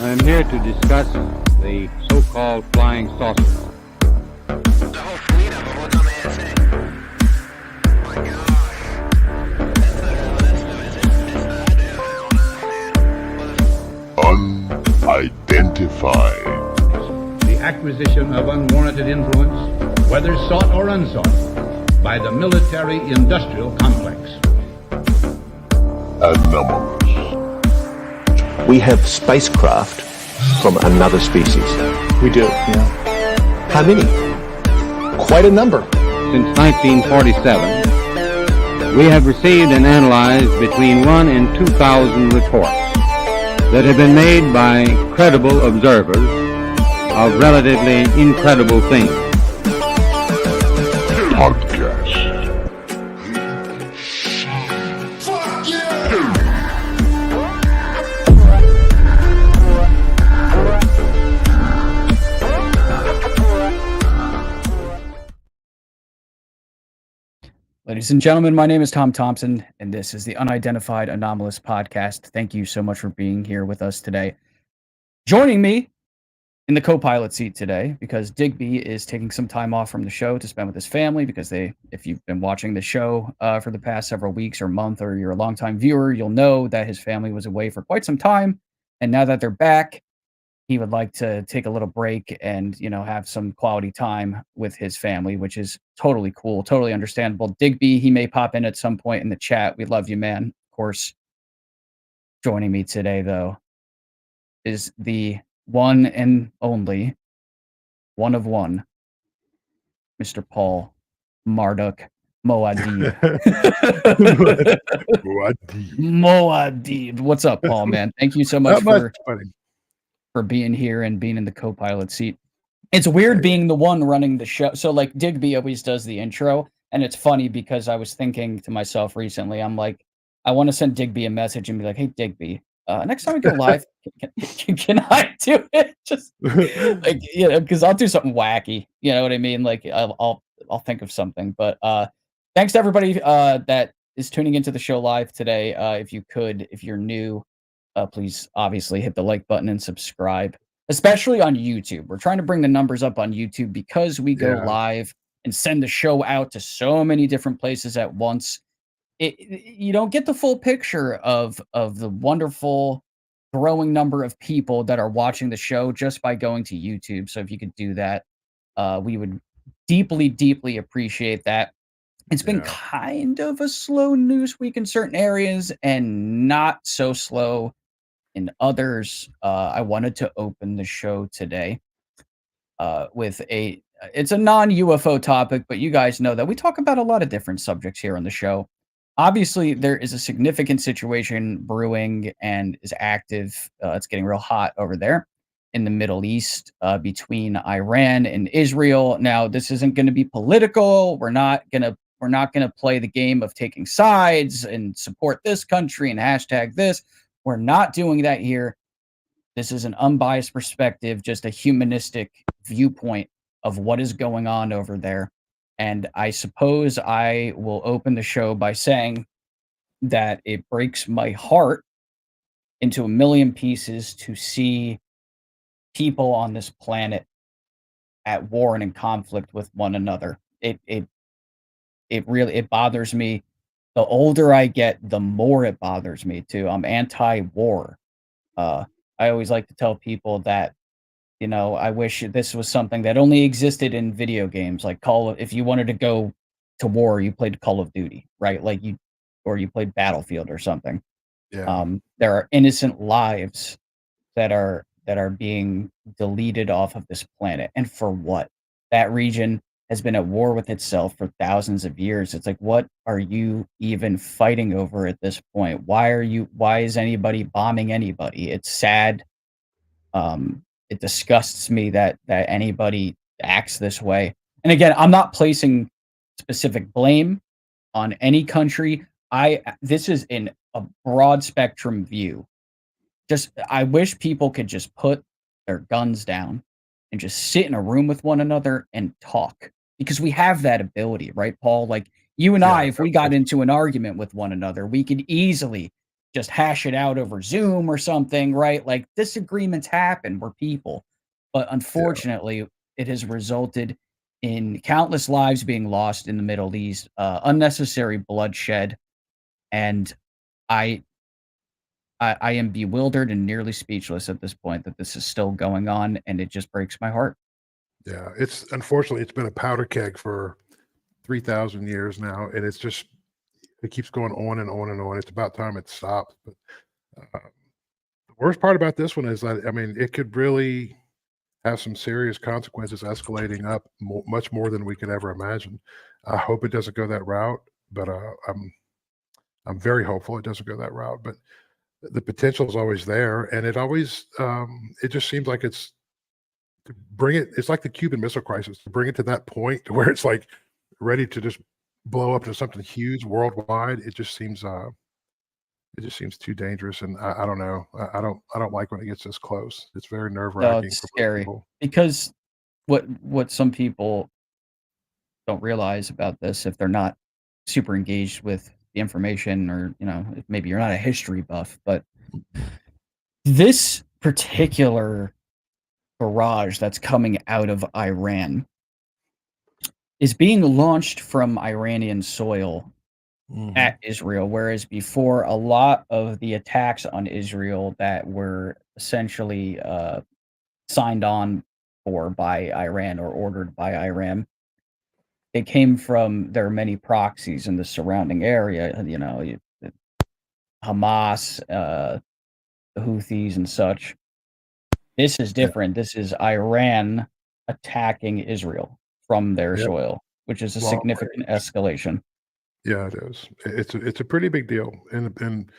I'm here to discuss the so-called flying saucer. The whole fleet of them, what's on the ASA? Oh my gosh. That's Unidentified. The acquisition of unwarranted influence, whether sought or unsought, by the military-industrial complex. Anomalous. We have spacecraft from another species. We do, yeah. How many? Quite a number. Since 1947, we have received and analyzed between 1 and 2,000 reports that have been made by credible observers of relatively incredible things. Podcast. Ladies and gentlemen, my name is Tom Thompson, and this is the Unidentified Anomalous Podcast. Thank you so much for being here with us today. Joining me in the co-pilot seat today, because Digby is taking some time off from the show to spend with his family, because if you've been watching the show for the past several weeks or month, or you're a longtime viewer, you'll know that his family was away for quite some time, and now that they're back, he would like to take a little break and, have some quality time with his family, which is totally cool, totally understandable. Digby, he may pop in at some point in the chat. We love you, man. Of course, joining me today, though, is the one and only, one of one, Mr. Paul Marduk Moadib. Moadib. What's up, Paul, man? Thank you so much for being here and being in the co-pilot seat. It's weird being the one running the show. So like Digby always does the intro, and it's funny because I was thinking to myself recently, I'm like, I want to send Digby a message and be like, hey Digby, next time we go live, can I do it? Just like, because I'll do something wacky. You know what I mean? Like I'll think of something. But thanks to everybody that is tuning into the show live today. If you're new, please obviously hit the like button and subscribe, especially on YouTube. We're trying to bring the numbers up on YouTube because we go live and send the show out to so many different places at once. You don't get the full picture of the wonderful growing number of people that are watching the show just by going to YouTube. So if you could do that, we would deeply, deeply appreciate that. It's been kind of a slow news week in certain areas and not so slow in others. I wanted to open the show today with it's a non-UFO topic, but you guys know that we talk about a lot of different subjects here on the show. Obviously, there is a significant situation brewing and is active. It's getting real hot over there in the Middle East between Iran and Israel. Now, this isn't going to be political. We're not going to play the game of taking sides and support this country and hashtag this. We're not doing that here. This is an unbiased perspective, just a humanistic viewpoint of what is going on over there. And I suppose I will open the show by saying that it breaks my heart into a million pieces to see people on this planet at war and in conflict with one another. It really bothers me. The older I get, the more it bothers me too. I'm anti-war. I always like to tell people that, I wish this was something that only existed in video games. Like if you wanted to go to war, you played Call of Duty, right? Or you played Battlefield or something. Yeah. There are innocent lives that are being deleted off of this planet. And for what? That region has been at war with itself for thousands of years. It's like, what are you even fighting over at this point? Why is anybody bombing anybody? It's sad. It disgusts me that anybody acts this way. And again, I'm not placing specific blame on any country. This is in a broad spectrum view. I wish people could just put their guns down and just sit in a room with one another and talk, because we have that ability, right, Paul? Like you and I, if we got into an argument with one another, we could easily just hash it out over Zoom or something, right? Like disagreements happen. We're people. But unfortunately, it has resulted in countless lives being lost in the Middle East, unnecessary bloodshed, and I I am bewildered and nearly speechless at this point that this is still going on, and it just breaks my heart. Yeah, it's unfortunately it's been a powder keg for 3,000 years now, and it's just it keeps going on and on and on. It's about time it stops. But the worst part about this one is that I mean it could really have some serious consequences, escalating up much more than we could ever imagine. I hope it doesn't go that route, but I'm very hopeful it doesn't go that route. But the potential is always there, and it always it just seems like it's to bring it. It's like the Cuban Missile Crisis, to bring it to that point where it's like ready to just blow up to something huge worldwide. It just seems too dangerous, and I don't know. I don't like when it gets this close. It's very nerve No, wracking it's for most scary people. because what some people don't realize about this, if they're not super engaged with the information, or maybe you're not a history buff, but this particular barrage that's coming out of Iran is being launched from Iranian soil at Israel, whereas before a lot of the attacks on Israel that were essentially signed on for by Iran or ordered by Iran, they came from their many proxies in the surrounding area, Hamas, the Houthis and such. This is Yeah. different. This is Iran attacking Israel from their Yep. soil, which is a Well, significant escalation. yeah, it is. It's a pretty big deal, and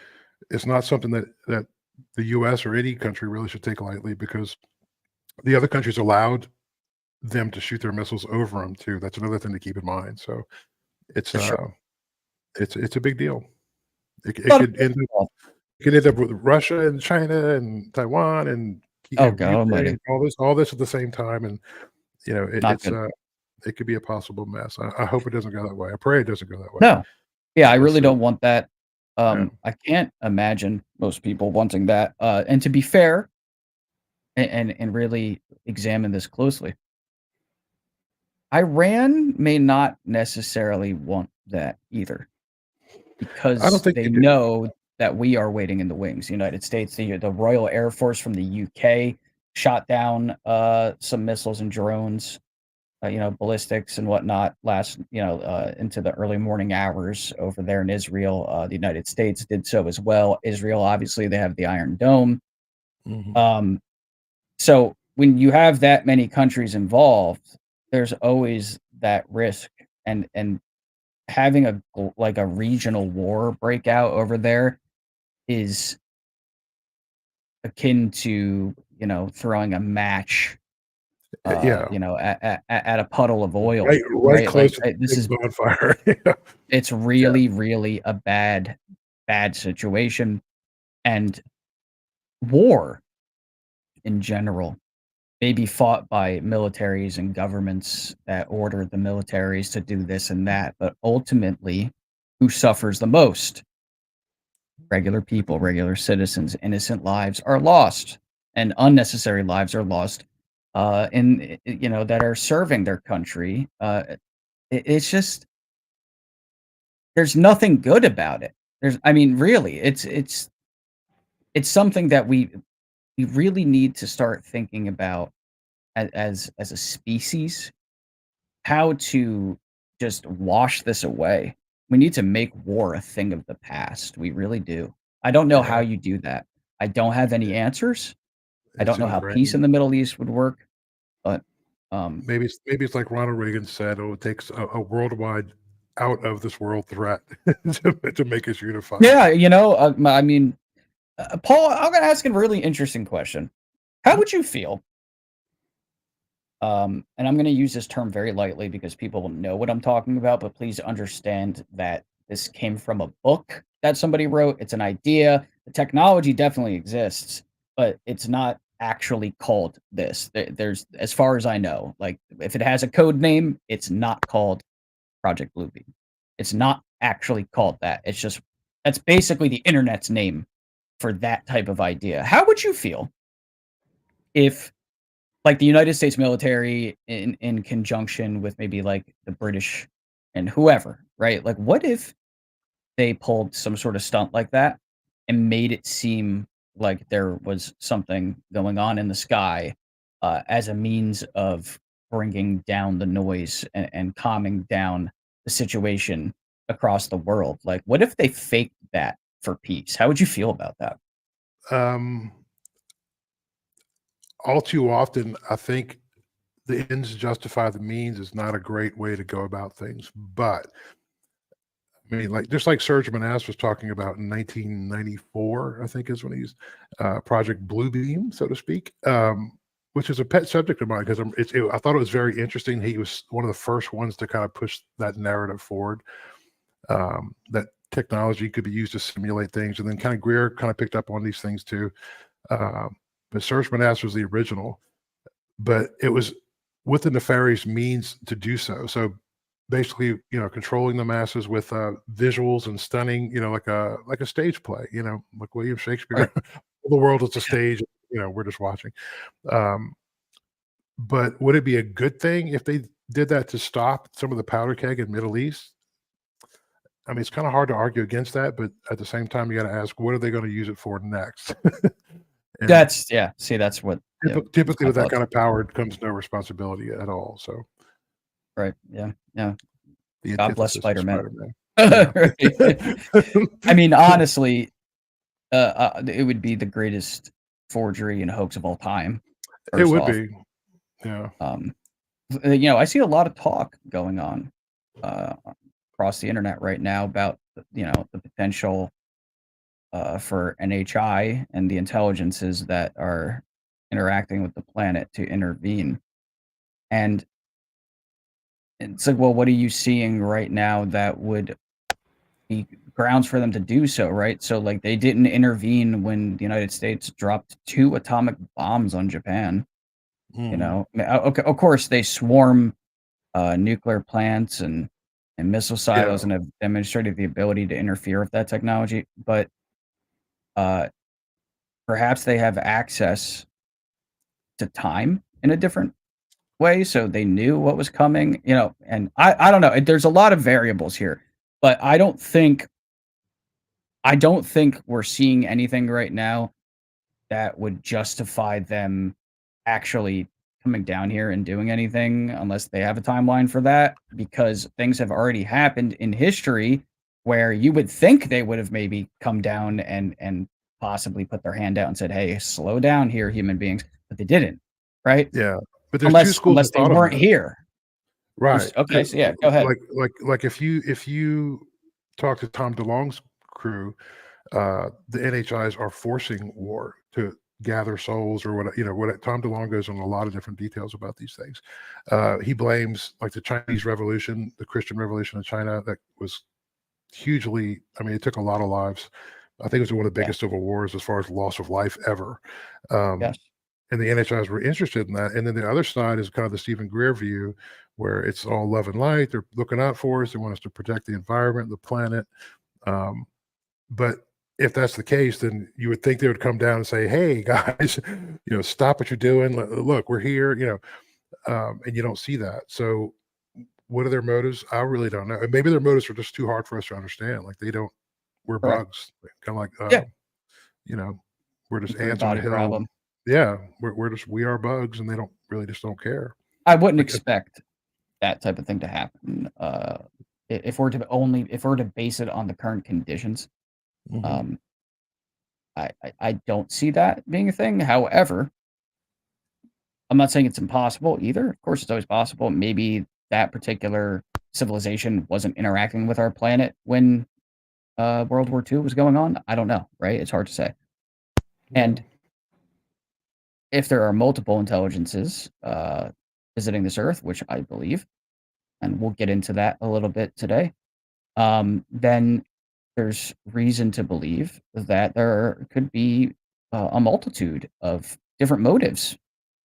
it's not something that the U.S. or any country really should take lightly, because the other countries allowed them to shoot their missiles over them too. That's another thing to keep in mind. So it's For sure. it's a big deal. It, A it lot of could end up, it could end up with Russia and China and Taiwan and Oh, God Ukraine, almighty. all this at the same time, and Not it's good. it could be a possible mess. I hope it doesn't go that way. I pray it doesn't go that way. No. Yeah, I We'll really see. don't want that. Yeah. I can't imagine most people wanting that. And to be fair, and really examine this closely, Iran may not necessarily want that either, I don't because think they they do. know that we are waiting in the wings. The United States, the Royal Air Force from the UK shot down some missiles and drones, ballistics and whatnot into the early morning hours over there in Israel. The United States did so as well. Israel, obviously, they have the Iron Dome. Mhm. So when you have that many countries involved, there's always that risk, and having a regional war break out over there is akin to throwing a match Yeah, at a puddle of oil, right right? close Like to the this big is bonfire. Yeah. it's Yeah. really a bad situation, and war in general may be fought by militaries and governments that order the militaries to do this and that, but ultimately, who suffers the most? Regular people, regular citizens. Innocent lives are lost, and unnecessary lives are lost, that are serving their country. It's just there's nothing good about it. I mean, really, it's something that we really need to start thinking about as a species, how to just wash this away. We need to make war a thing of the past. We really do. I don't know how Yeah, you do that. I don't have any answers. I it's don't know how peace ingrained. in the Middle East would work, but um, Maybe it's like Ronald Reagan said, "Oh, it takes a worldwide out of this world threat to make us unified." yeah, I mean, Paul, I'm gonna ask a really interesting question. How would you feel? And I'm going to use this term very lightly because people will know what I'm talking about, but please understand that this came from a book that somebody wrote. It's an idea. The technology definitely exists, but it's not actually called this. There's, as far as I know, like if it has a code name, it's not called Project Bluebeam. It's not actually called that. It's just That's basically the internet's name for that type of idea. How would you feel if, like, the United States military in conjunction with maybe like the British and whoever, right? Like, what if they pulled some sort of stunt like that and made it seem like there was something going on in the sky as a means of bringing down the noise and calming down the situation across the world? Like, what if they faked that for peace? How would you feel about that? All too often, I think the ends justify the means is not a great way to go about things. But I mean, like just like Serge Manasse was talking about in 1994, I think is when he's Project Bluebeam, so to speak, which is a pet subject of mine because I thought it was very interesting. He was one of the first ones to kind of push that narrative forward, that technology could be used to simulate things, and then kind of Greer kind of picked up on these things too. But Serge Manasse was the original, but it was with the nefarious means to do so. So basically, controlling the masses with visuals and stunning, like a stage play, like William Shakespeare. The world is a stage, we're just watching. But would it be a good thing if they did that to stop some of the powder keg in Middle East? I mean, it's kind of hard to argue against that, but at the same time, you got to ask, what are they going to use it for next? That's See, that's what typically with that kind of power comes no responsibility at all. So, right, yeah. The God bless antithesis of Spider-Man. Spider-Man. I mean, honestly, it would be the greatest forgery and hoax of all time. It would be, yeah. I see a lot of talk going on across the internet right now about the potential for NHI and the intelligences that are interacting with the planet to intervene. And it's like, well, what are you seeing right now that would be grounds for them to do so, right? So, like, they didn't intervene when the United States dropped 2 atomic bombs on Japan. Okay, of course, they swarm nuclear plants and missile silos and have demonstrated the ability to interfere with that technology, but perhaps they have access to time in a different way, so they knew what was coming, and I don't know. There's a lot of variables here, but I don't think we're seeing anything right now that would justify them actually coming down here and doing anything unless they have a timeline for that, because things have already happened in history where you would think they would have maybe come down and possibly put their hand out and said, "Hey, slow down here, human beings," but they didn't, right? Yeah, but there's two schools unless they weren't here, right? Okay, so yeah, go ahead. Like if you talk to Tom DeLonge's crew, the NHIs are forcing war to gather souls or what Tom DeLonge goes on a lot of different details about these things. He blames like the Chinese Revolution, the Christian Revolution in China, that was hugely, I mean, it took a lot of lives. I think it was one of the biggest civil wars as far as loss of life ever. Yes. And the NHIs were interested in that. And then the other side is kind of the Stephen Greer view, where it's all love and light. They're looking out for us. They want us to protect the environment, the planet. But if that's the case, then you would think they would come down and say, "Hey guys, stop what you're doing. Look, we're here." And you don't see that. So, what are their motives? I really don't know. Maybe their motives are just too hard for us to understand. Like we're bugs, kind of like we're just ants on a hill. Problem. Yeah, we are bugs, and they don't care. I wouldn't expect that type of thing to happen. If we're to base it on the current conditions. Mm-hmm. I don't see that being a thing. However, I'm not saying it's impossible either. Of course, it's always possible. Maybe that particular civilization wasn't interacting with our planet when World War II was going on. I don't know, right? It's hard to say. And if there are multiple intelligences visiting this Earth, which I believe, and we'll get into that a little bit today, then there's reason to believe that there could be a multitude of different motives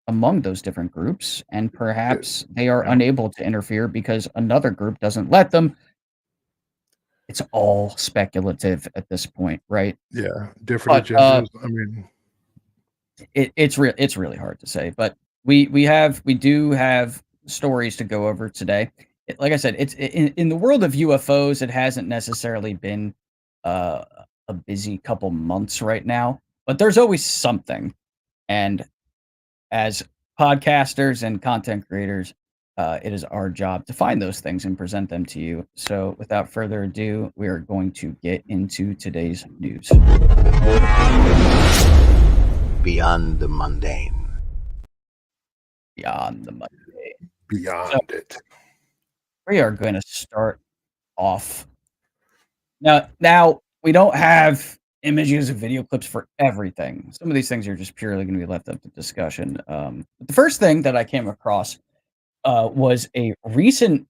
among those different groups, and perhaps they are unable to interfere because another group doesn't let them. it's all speculative at this point, right? Yeah, different But agendas. I mean, it's really hard to say. But we do have stories to go over today. Like I said, it's in the world of UFOs. It hasn't necessarily been uh, a busy couple months right now, but there's always something. And as podcasters and content creators, it is our job to find those things and present them to you. So, without further ado, we are going to get into today's news. Beyond the mundane. Beyond the Monday. beyond it. We are going to start off. Now, we don't have images and video clips for everything. Some of these things are just purely going to be left up to discussion. The first thing that I came across was a recent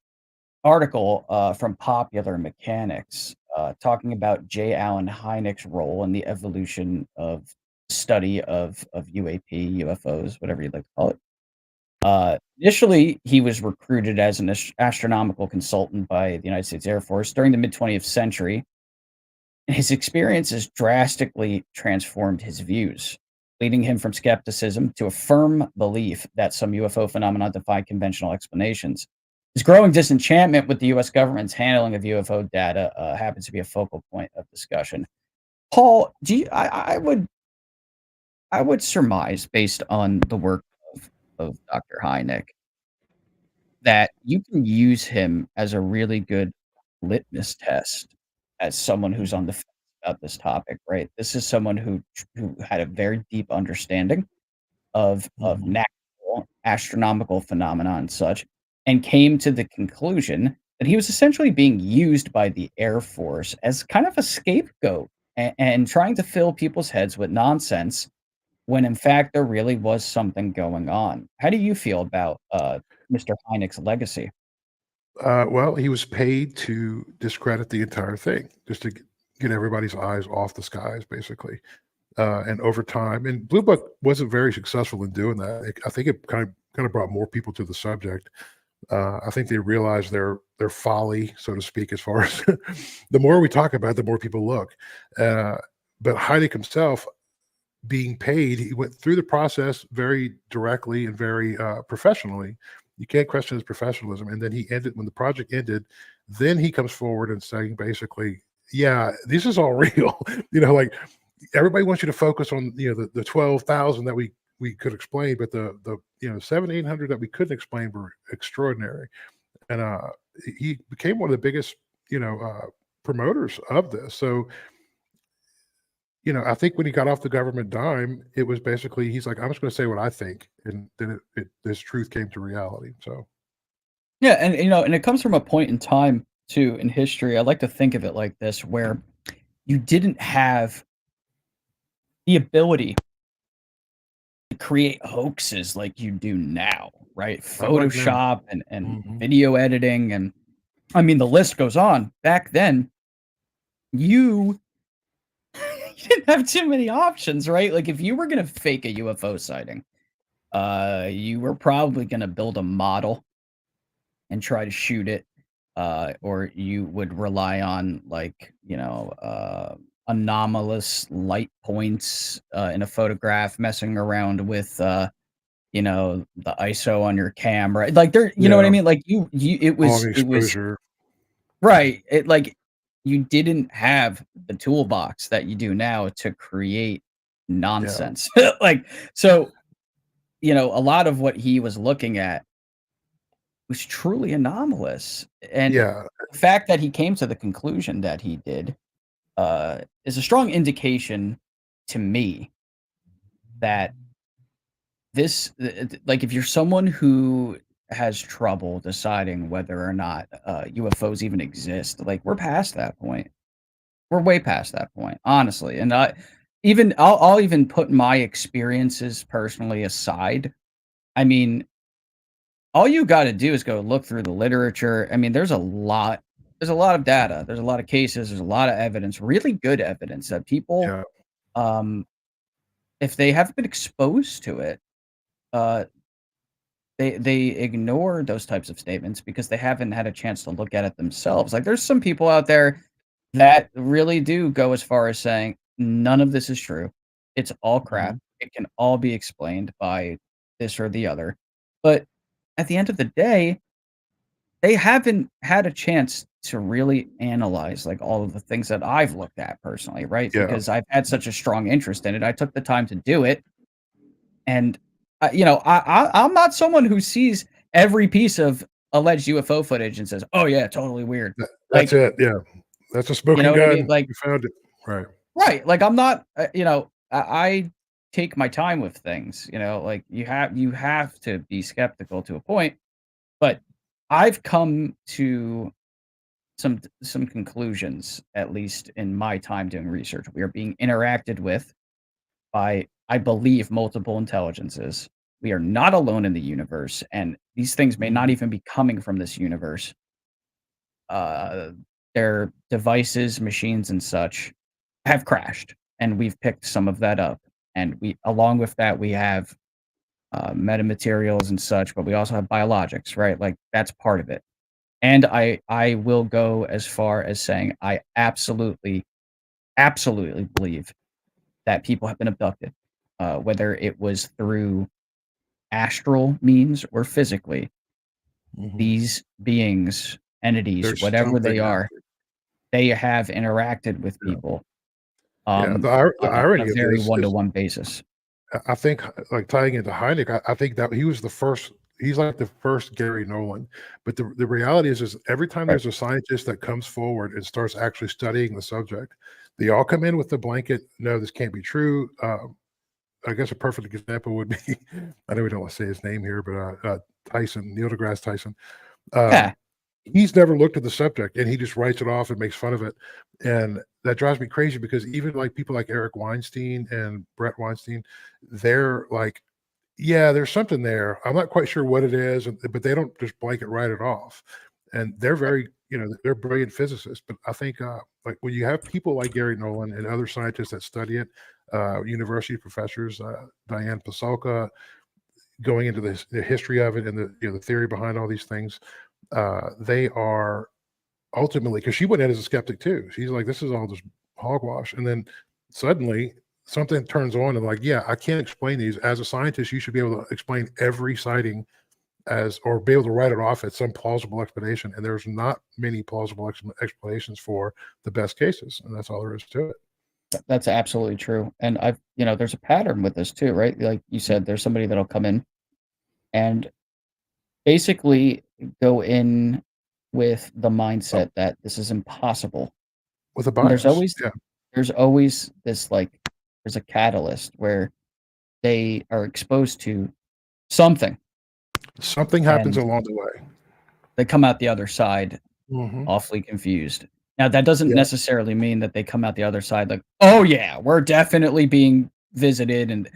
article from Popular Mechanics talking about J. Allen Hynek's role in the evolution of study of UAP, UFOs, whatever you'd like to call it. Initially, he was recruited as an astronomical consultant by the United States Air Force during the mid 20th century. His experiences drastically transformed his views, leading him from skepticism to a firm belief that some UFO phenomena defy conventional explanations. His growing disenchantment with the U.S. government's handling of UFO data happens to be a focal point of discussion. Paul, I would surmise, based on the work of Dr. Hynek, that you can use him as a really good litmus test as someone who's on the fence about this topic, right? This is someone who had a very deep understanding of natural astronomical phenomena and such, and came to the conclusion that he was essentially being used by the Air Force as kind of a scapegoat and trying to fill people's heads with nonsense when in fact there really was something going on. How do you feel about Mr. Hynek's legacy? Well, he was paid to discredit the entire thing, just to get everybody's eyes off the skies, basically. And over time, and Blue Book wasn't very successful in doing that. I think it kind of brought more people to the subject. I think they realized their folly, so to speak, as far as the more we talk about it, the more people look. But Hynek himself, being paid, he went through the process very directly and very professionally. You can't question his professionalism. And then he ended, when the project ended, then he comes forward and saying basically, yeah, this is all real. Like everybody wants you to focus on, the 12,000 that we could explain, but the 700-800 that we couldn't explain were extraordinary. And he became one of the biggest, promoters of this. So, I think when he got off the government dime, it was basically, he's like, I'm just going to say what I think. And then this truth came to reality. So, Yeah, and and it comes from a point in time too in history. I like to think of it like this, where you didn't have the ability to create hoaxes like you do now, right? Not like now. Photoshop and video editing, and I mean the list goes on. Back then, you didn't have too many options, right? Like if you were gonna fake a UFO sighting, you were probably gonna build a model and try to shoot it, or you would rely on anomalous light points in a photograph, messing around with the ISO on your camera. Like you know what I mean? Like it was right. It like you didn't have the toolbox that you do now to create nonsense. Like so, a lot of what he was looking at was truly anomalous. And yeah, the fact that he came to the conclusion that he did is a strong indication to me that this, like, if you're someone who has trouble deciding whether or not UFOs even exist, like, we're past that point. We're way past that point, honestly. And I'll even put my experiences personally aside. I mean, all you got to do is go look through the literature. I mean, there's a lot of data. There's a lot of cases. There's a lot of evidence, really good evidence that people, if they haven't been exposed to it, they ignore those types of statements because they haven't had a chance to look at it themselves. Like there's some people out there that really do go as far as saying none of this is true. It's all crap. Mhm. It can all be explained by this or the other. But at the end of the day, they haven't had a chance to really analyze like all of the things that I've looked at personally, right? Yeah. Because I've had such a strong interest in it. I took the time to do it. And I'm not someone who sees every piece of alleged UFO footage and says, "Oh yeah, totally weird." That's Like, it. Yeah. That's a you know smoking what I mean? gun. Like, You found it. Right. right, like, I'm not, I take my time with things, like, you have to be skeptical to a point, but I've come to some conclusions, at least in my time doing research. We are being interacted with by, I believe, multiple intelligences. We are not alone in the universe, and these things may not Mhm. even be coming from this universe. Uh, their devices, machines, and such have crashed, and we've picked some of that up. And along with that, we have metamaterials and such, but we also have biologics, right? Like that's part of it. And I will go as far as saying I absolutely, absolutely believe that people have been abducted, whether it was through astral means or physically. Mhm. These beings, entities, There's whatever something they out are, they have interacted with there. people Yeah. The on a irony of very this is one-to-one basis. I think, like, tying into Hynek, I think that he was the first he's like the first Gary Nolan, but the reality is every time Right. there's a scientist that comes forward and starts actually studying the subject, they all come in with the blanket, "No, this can't be true." I guess a perfect example would be I know we don't want to say his name here, but, Tyson, Neil deGrasse Tyson. Yeah. Um, he's never looked at the subject, and he just writes it off and makes fun of it, and that drives me crazy because even, like, people like Eric Weinstein and Brett Weinstein, they're like, "Yeah, there's something there. I'm not quite sure what it is," but they don't just blanket write it off, and they're very they're brilliant physicists, but I think, like, when you have people like Gary Nolan and other scientists that study it, university professors, Diane Pasulka, going into the history of it and the theory behind all these things, they are ultimately, because she went in as a skeptic too. She's like, "This is all just hogwash," and then suddenly something turns on and like, "Yeah, I can't explain these. As a scientist, you should be able to explain every sighting as or be able to write it off as some plausible explanation." And there's not many plausible explanations for the best cases, and that's all there is to it. That's absolutely true. And there's a pattern with this too, right? Like you said, there's somebody that'll come in and basically go in with the Oh, mindset that this is impossible. with a And bias, yeah. there's always this like there's a catalyst where they are exposed to something Something happens and along the way. they come out the other side Mhm. awfully confused. Now that doesn't Yeah, necessarily mean that they come out the other side like, "Oh yeah, we're definitely being visited," and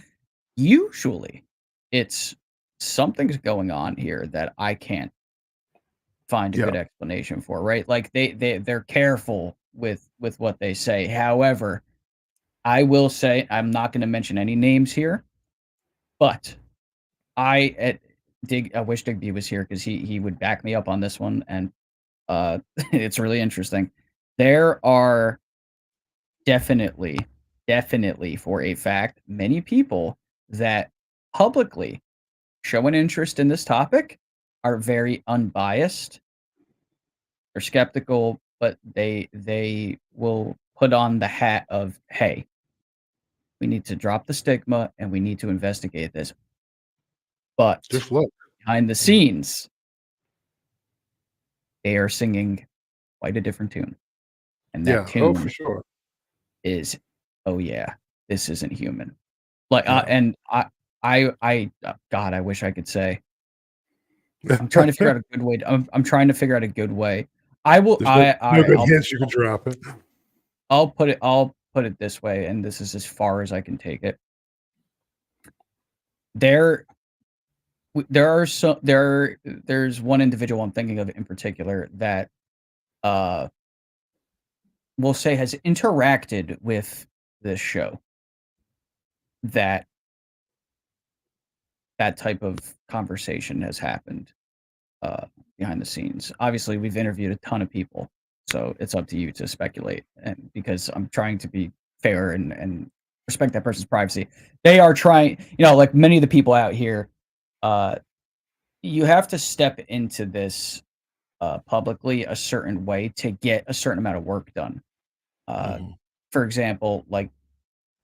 usually it's something's going on here that I can't find a yeah. good explanation for, right? Like they're careful with what they say. However, I will say I'm not going to mention any names here, but I at Dig I wish Digby was here because he would back me up on this one, and it's really interesting. There are definitely, definitely for a fact many people that publicly show an interest in this topic are very unbiased. They're skeptical, but they will put on the hat of, "Hey, we need to drop the stigma and we need to investigate this." But Just look. behind the Mm. scenes, they are singing quite a different tune. And that Yeah. Oh, for tune sure. is, "Oh yeah, this isn't human." Like, Yeah. and God, I wish I could say. I'm trying to figure out a good way I'm trying to figure out a good way. I will There's no I no good I'll hints you can drop it. I'll put it this way, and this is as far as I can take it. There there are there's one individual I'm thinking of in particular that, uh, we'll say has interacted with this show, that that type of conversation has happened, uh, behind the scenes. Obviously, we've interviewed a ton of people, So it's up to you to speculate, and because I'm trying to be fair and respect that person's privacy. They are trying, like many of the people out here, you have to step into this publicly a certain way to get a certain amount of work done. For example, like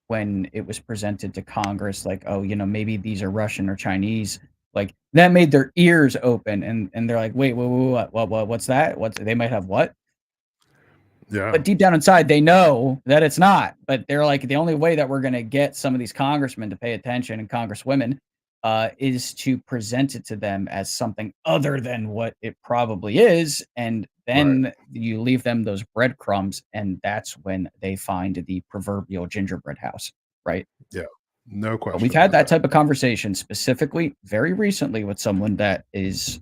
when it was presented to Congress, like, oh, maybe these are Russian or Chinese, like that made their ears open, and they're like, wait, what's that? They might have what? Yeah. But deep down inside, they know that it's not. But they're like, the only way that we're going to get some of these congressmen to pay attention and congresswomen is to present it to them as something other than what it probably is. And then you leave them those breadcrumbs, and that's when they find the proverbial gingerbread house, right? Yeah, no question. But we've had that type of conversation specifically very recently with someone that is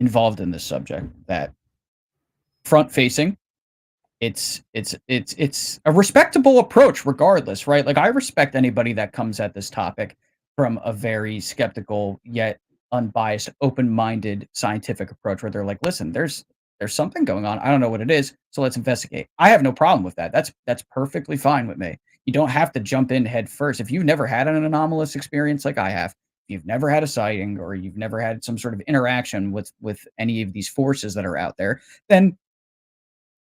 involved in this subject, that front facing, it's a respectable approach regardless, right? Like, I respect anybody that comes at this topic from a very skeptical yet unbiased, open-minded scientific approach, where they're like, listen, there's something going on, I don't know what it is, so let's investigate. I have no problem with that. That's perfectly fine with me. You don't have to jump in head first. If you've never had an anomalous experience like I have, if you've never had a sighting, or you've never had some sort of interaction with any of these forces that are out there, then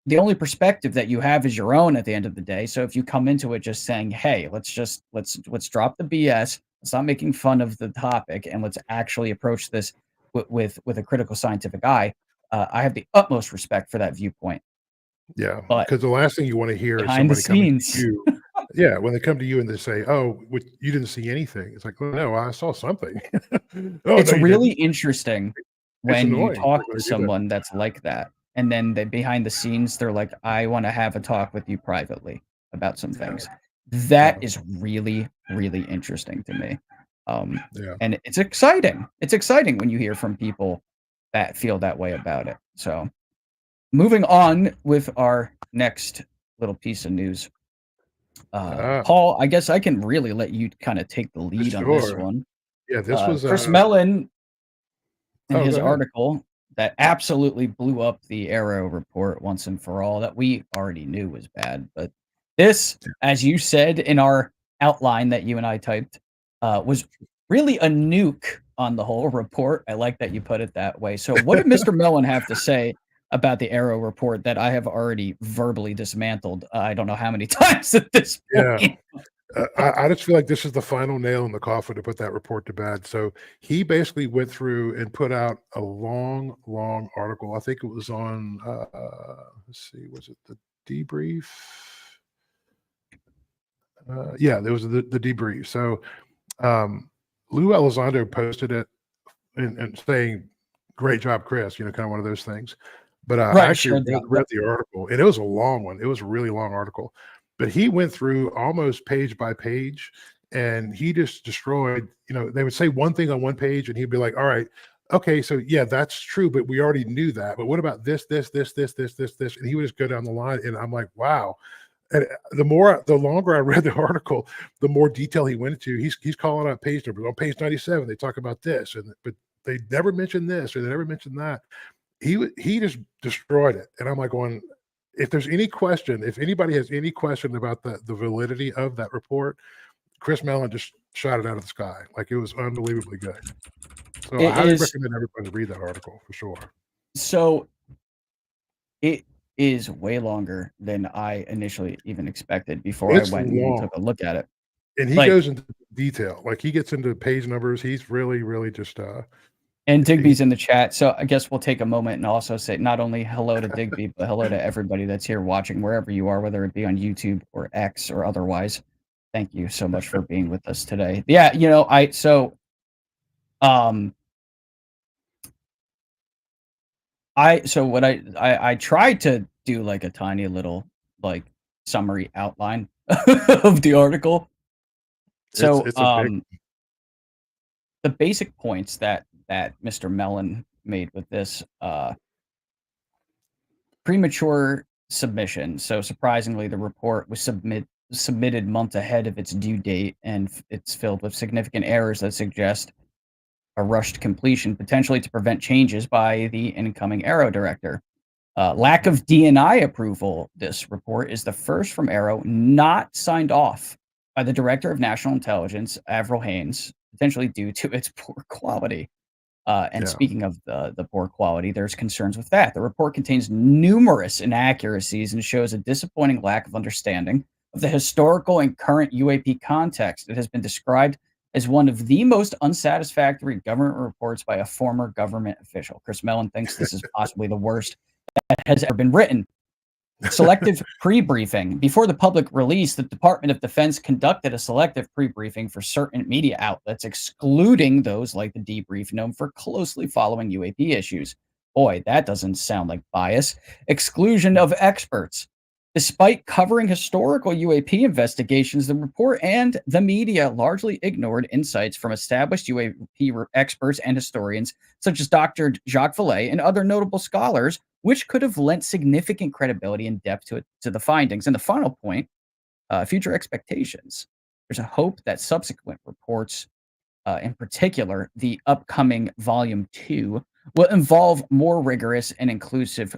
the only perspective that you have is your own at the end of the day. So if you come into it just saying, hey, let's drop the BS, let's not making fun of the topic, and let's actually approach this with a critical scientific eye, I have the utmost respect for that viewpoint. Yeah, But because the last thing you want to hear is behind the somebody coming to scenes, you. Yeah, when they come to you and they say, "Oh, you didn't see anything," it's like, "Oh, no, I saw something." Oh, it's no, you really didn't. interesting It's when you annoying talk when to they do that. someone that's like that, and then behind the scenes, they're like, I want to have a talk with you privately about some things. That is really, really interesting to me. Yeah. And it's exciting. It's exciting when you hear from people that feel that way about it. So, moving on with our next little piece of news. Paul, I guess I can really let you kind of take the lead on this Sure. one. Yeah, this was Chris Mellon, in Oh, his go ahead. article that absolutely blew up the AARO report once and for all, that we already knew was bad. But this, as you said in our outline that you and I typed, was really a nuke on the whole report. I like that you put it that way. So what did Mr. Mellon have to say about the AARO report that I have already verbally dismantled? I don't know how many times at this point. Yeah. I just feel like this is the final nail in the coffin to put that report to bed. So he basically went through and put out a long, long article. I think it was on, let's see, was it the debrief? Yeah, there was the debrief. So Lou Elizondo posted it and saying, "Great job, Chris," kind of one of those things. But I actually read the article, and it was a long one. It was a really long article. But he went through almost page by page, and he just destroyed, they would say one thing on one page, and he'd be like, all right, okay, so yeah, that's true, but we already knew that. But what about this? And he would just go down the line, and I'm like, wow. And the longer I read the article, the more detail he went into. He's calling out page numbers. On page 97, they talk about this, but they never mentioned this or they never mentioned that. He just destroyed it. And I'm like going, if there's any question, if anybody has any question about the validity of that report, Chris Mellon just shot it out of the sky. Like, it was unbelievably good. So I highly recommend everybody read that article for sure. So it is way longer than I initially even expected before I went and took a look at it. And he goes into detail. Like, he gets into page numbers. He's really, really just and Digby's in the chat. So I guess we'll take a moment and also say not only hello to Digby, but hello to everybody that's here watching, wherever you are, whether it be on YouTube or X or otherwise. Thank you so much for being with us today. Yeah, I tried to do like a tiny little like summary outline of the article. So the basic points that Mr. Mellon made with this premature submission. So surprisingly, the report was submitted months ahead of its due date, and it's filled with significant errors that suggest a rushed completion, potentially to prevent changes by the incoming AARO director. Lack of DNI approval. This report is the first from AARO not signed off by the Director of National Intelligence, Avril Haines, potentially due to its poor quality. And speaking of the poor quality, there's concerns with that. The report contains numerous inaccuracies and shows a disappointing lack of understanding of the historical and current UAP context. It has been described as one of the most unsatisfactory government reports by a former government official. Chris Mellon thinks this is possibly the worst that has ever been written. Selective pre-briefing. Before the public release, the Department of Defense conducted a selective pre-briefing for certain media outlets, excluding those like the Debrief, known for closely following UAP issues. Boy, that doesn't sound like bias. Exclusion of experts. Despite covering historical UAP investigations, the report and the media largely ignored insights from established UAP experts and historians, such as Dr. Jacques Vallée and other notable scholars, which could have lent significant credibility and depth to the findings. And the final point, future expectations. There's a hope that subsequent reports, in particular, the upcoming Volume 2, will involve more rigorous and inclusive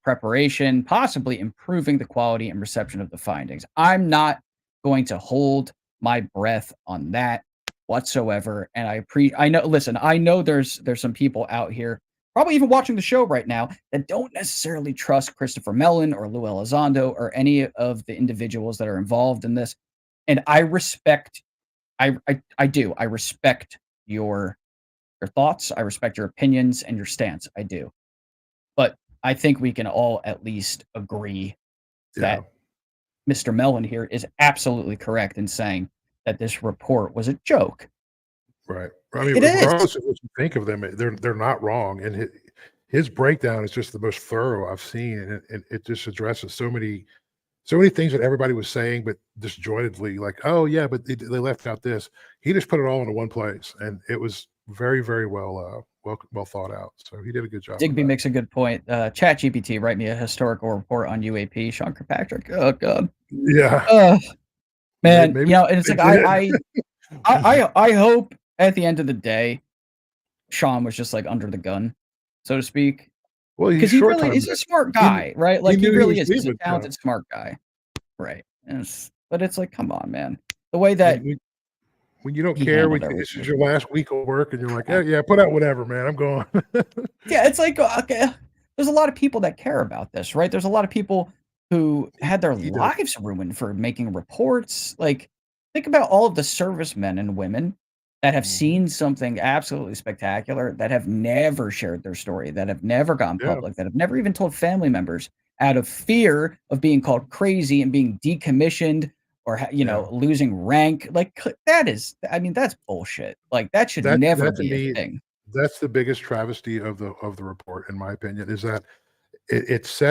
preparation, possibly improving the quality and reception of the findings. I'm not going to hold my breath on that whatsoever. And I know, listen, I know there's some people out here, probably even watching the show right now, that don't necessarily trust Christopher Mellon or Lou Elizondo or any of the individuals that are involved in this. And I respect, I do. I respect your thoughts. I respect your opinions and your stance. I do. But I think we can all at least agree that Mr. Mellon here is absolutely correct in saying that this report was a joke. Right. I mean, regardless of what you think of them, they're not wrong. And his breakdown is just the most thorough I've seen, and it just addresses so many things that everybody was saying, but disjointedly, like, oh yeah, but they left out this. He just put it all into one place, and it was very, very well thought out. So he did a good job. Digby makes a good point. ChatGPT, write me a historical report on UAP. Sean Kirkpatrick. Oh god. Yeah. Man, maybe, you know, and it's like I hope at the end of the day, Sean was just like under the gun, so to speak. Well, because he's a smart guy, right? Like he really is. He's a talented, smart guy, right? But it's like, come on, man. The way that when you don't care, this is your last week of work, and you're like, yeah, put out whatever, man. I'm going. Yeah, it's like, okay, there's a lot of people that care about this, right? There's a lot of people who had their lives ruined for making reports. Like, think about all of the servicemen and women that have seen something absolutely spectacular, that have never shared their story, that have never gone public, that have never even told family members out of fear of being called crazy and being decommissioned or, losing rank. Like, that is, I mean, that's bullshit. Like, that should never be a thing. That's the biggest travesty of the report, in my opinion, is that it's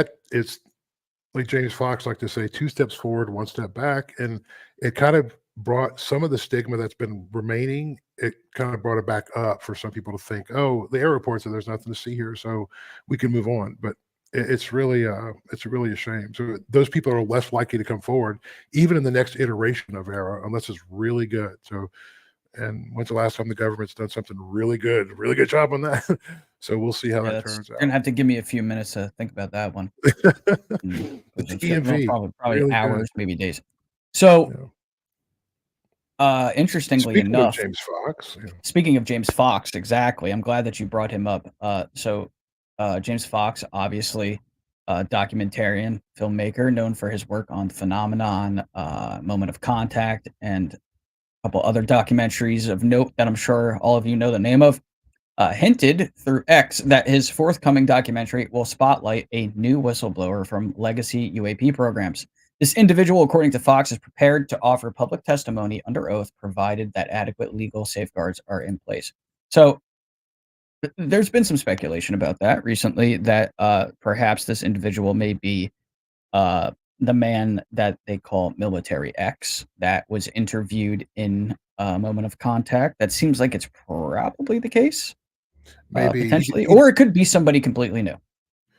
like James Fox liked to say, 2 steps forward, 1 step back. And it kind of brought some of the stigma that's been remaining. It kind of brought it back up for some people to think, oh, the AARO report said there's nothing to see here, so we can move on. But it's really a shame. So those people are less likely to come forward, even in the next iteration of AARO, unless it's really good. So, and when's the last time the government's done something really good job on that? So we'll see how that turns out. You're gonna have to give me a few minutes to think about that one. Probably hours, maybe days. So, interestingly enough, James Fox. Speaking of James Fox, exactly. I'm glad that you brought him up. James Fox, obviously, documentarian, filmmaker, known for his work on Phenomenon, Moment of Contact, and a couple other documentaries of note that I'm sure all of you know the name of, hinted through X that his forthcoming documentary will spotlight a new whistleblower from legacy UAP programs. This individual, according to Fox, is prepared to offer public testimony under oath, provided that adequate legal safeguards are in place. So there's been some speculation about that recently, that perhaps this individual may be the man that they call Military X, that was interviewed in Moment of Contact. That seems like it's probably the case, maybe potentially, or it could be somebody completely new.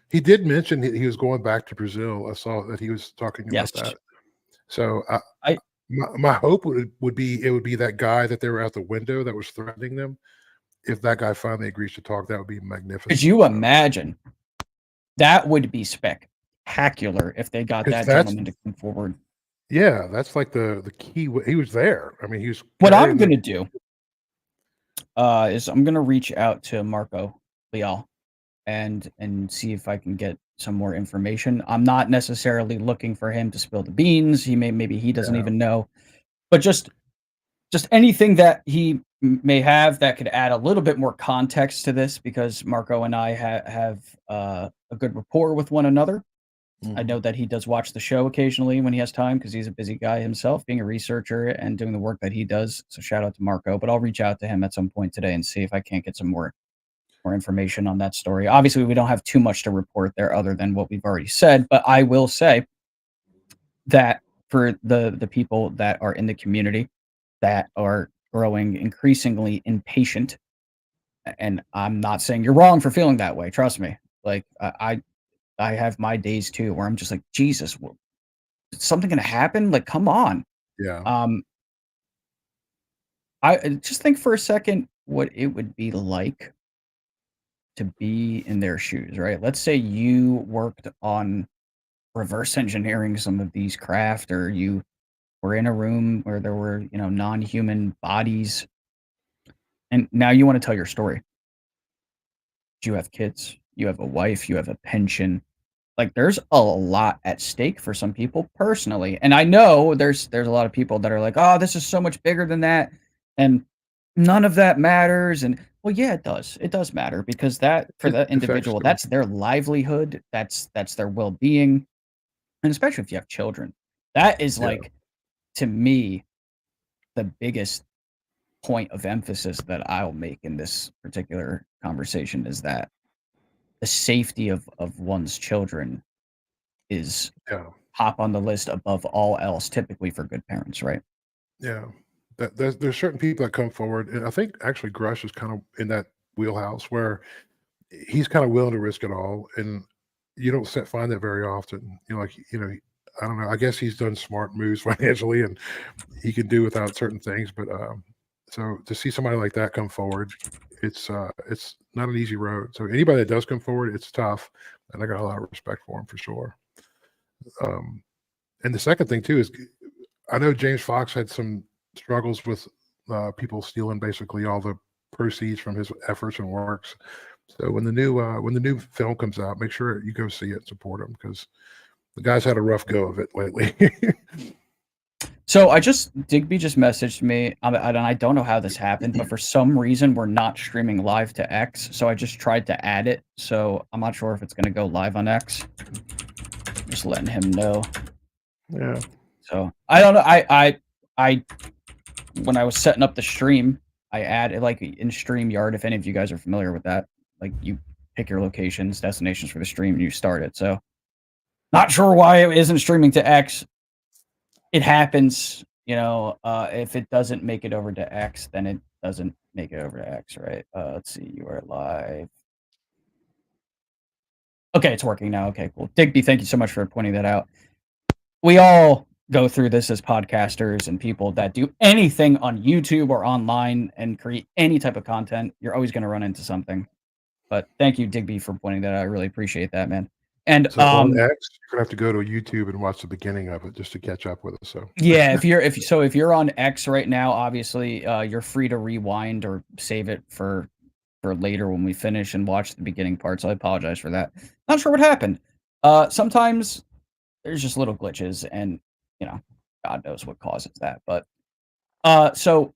He did mention he was going back to Brazil. I saw that he was talking about that. So my hope would be it would be that guy that they were out the window that was threatening them. If that guy finally agrees to talk, that would be magnificent. Could you imagine That would be spectacular if they got 'Cause that that's gentleman to come forward. yeah, that's like the key. He was there. I mean, he was What I'm carrying the gonna do is I'm gonna reach out to Marco Leal and see if I can get some more information. I'm not necessarily looking for him to spill the beans. Maybe he doesn't Yeah. even know, but just anything that he may have that could add a little bit more context to this, because Marco and I have a good rapport with one another. I know that he does watch the show occasionally when he has time because he's a busy guy himself, being a researcher and doing the work that he does. So shout out to Marco. But I'll reach out to him at some point today and see if I can't get some more information on that story. Obviously, we don't have too much to report there other than what we've already said. But I will say that for the people that are in the community that are growing increasingly impatient, and I'm not saying you're wrong for feeling that way. Trust me. Like I have my days too where I'm just like, Jesus, is something gonna happen? Like, come on. Yeah. Um, I just think for a second what it would be like to be in their shoes, right? Let's say you worked on reverse engineering some of these craft, or you were in a room where there were, non-human bodies, and now you want to tell your story. You have kids, you have a wife, you have a pension. Like, there's a lot at stake for some people personally. And I know there's a lot of people that are like, "Oh, this is so much bigger than that, and none of that matters." And well, yeah, it does. It does matter because that for It that affects individual, them. that's their livelihood, that's their well-being, and especially if you have children. That is Yeah. like, to me, the biggest point of emphasis that I'll make in this particular conversation is that the safety of one's children is Yeah. top on the list above all else, typically for good parents, right? Yeah. There's certain people that come forward, and I think actually Grush is kind of in that wheelhouse where he's kind of willing to risk it all, and you don't find that very often. I don't know. I guess he's done smart moves financially, and he can do without certain things. But so to see somebody like that come forward, it's not an easy road. So anybody that does come forward, it's tough, and I got a lot of respect for him for sure. And the second thing too is, I know James Fox had some struggles with people stealing basically all the proceeds from his efforts and works. So when the new film comes out, make sure you go see it and support him, because the guy's had a rough go of it lately. So Digby just messaged me, and I don't know how this happened, but for some reason we're not streaming live to X. So I just tried to add it. So I'm not sure if it's going to go live on X. Just letting him know. Yeah. So I don't know. I when I was setting up the stream, I added, like, in StreamYard, if any of you guys are familiar with that, like, you pick your locations, destinations for the stream, and you start it. So not sure why it isn't streaming to X. It happens, if it doesn't make it over to X, then it doesn't make it over to X, right? Let's see, you are live. Okay, it's working now. Okay, cool. Digby, thank you so much for pointing that out. We all go through this as podcasters and people that do anything on YouTube or online and create any type of content. You're always going to run into something. But thank you, Digby, for pointing that out. I really appreciate that, man. And So on X, you're gonna have to go to YouTube and watch the beginning of it just to catch up with us. So yeah, if you're on X right now, obviously you're free to rewind or save it for later when we finish and watch the beginning parts. I apologize for that. Not sure what happened. Sometimes there's just little glitches, and God knows what causes that. But so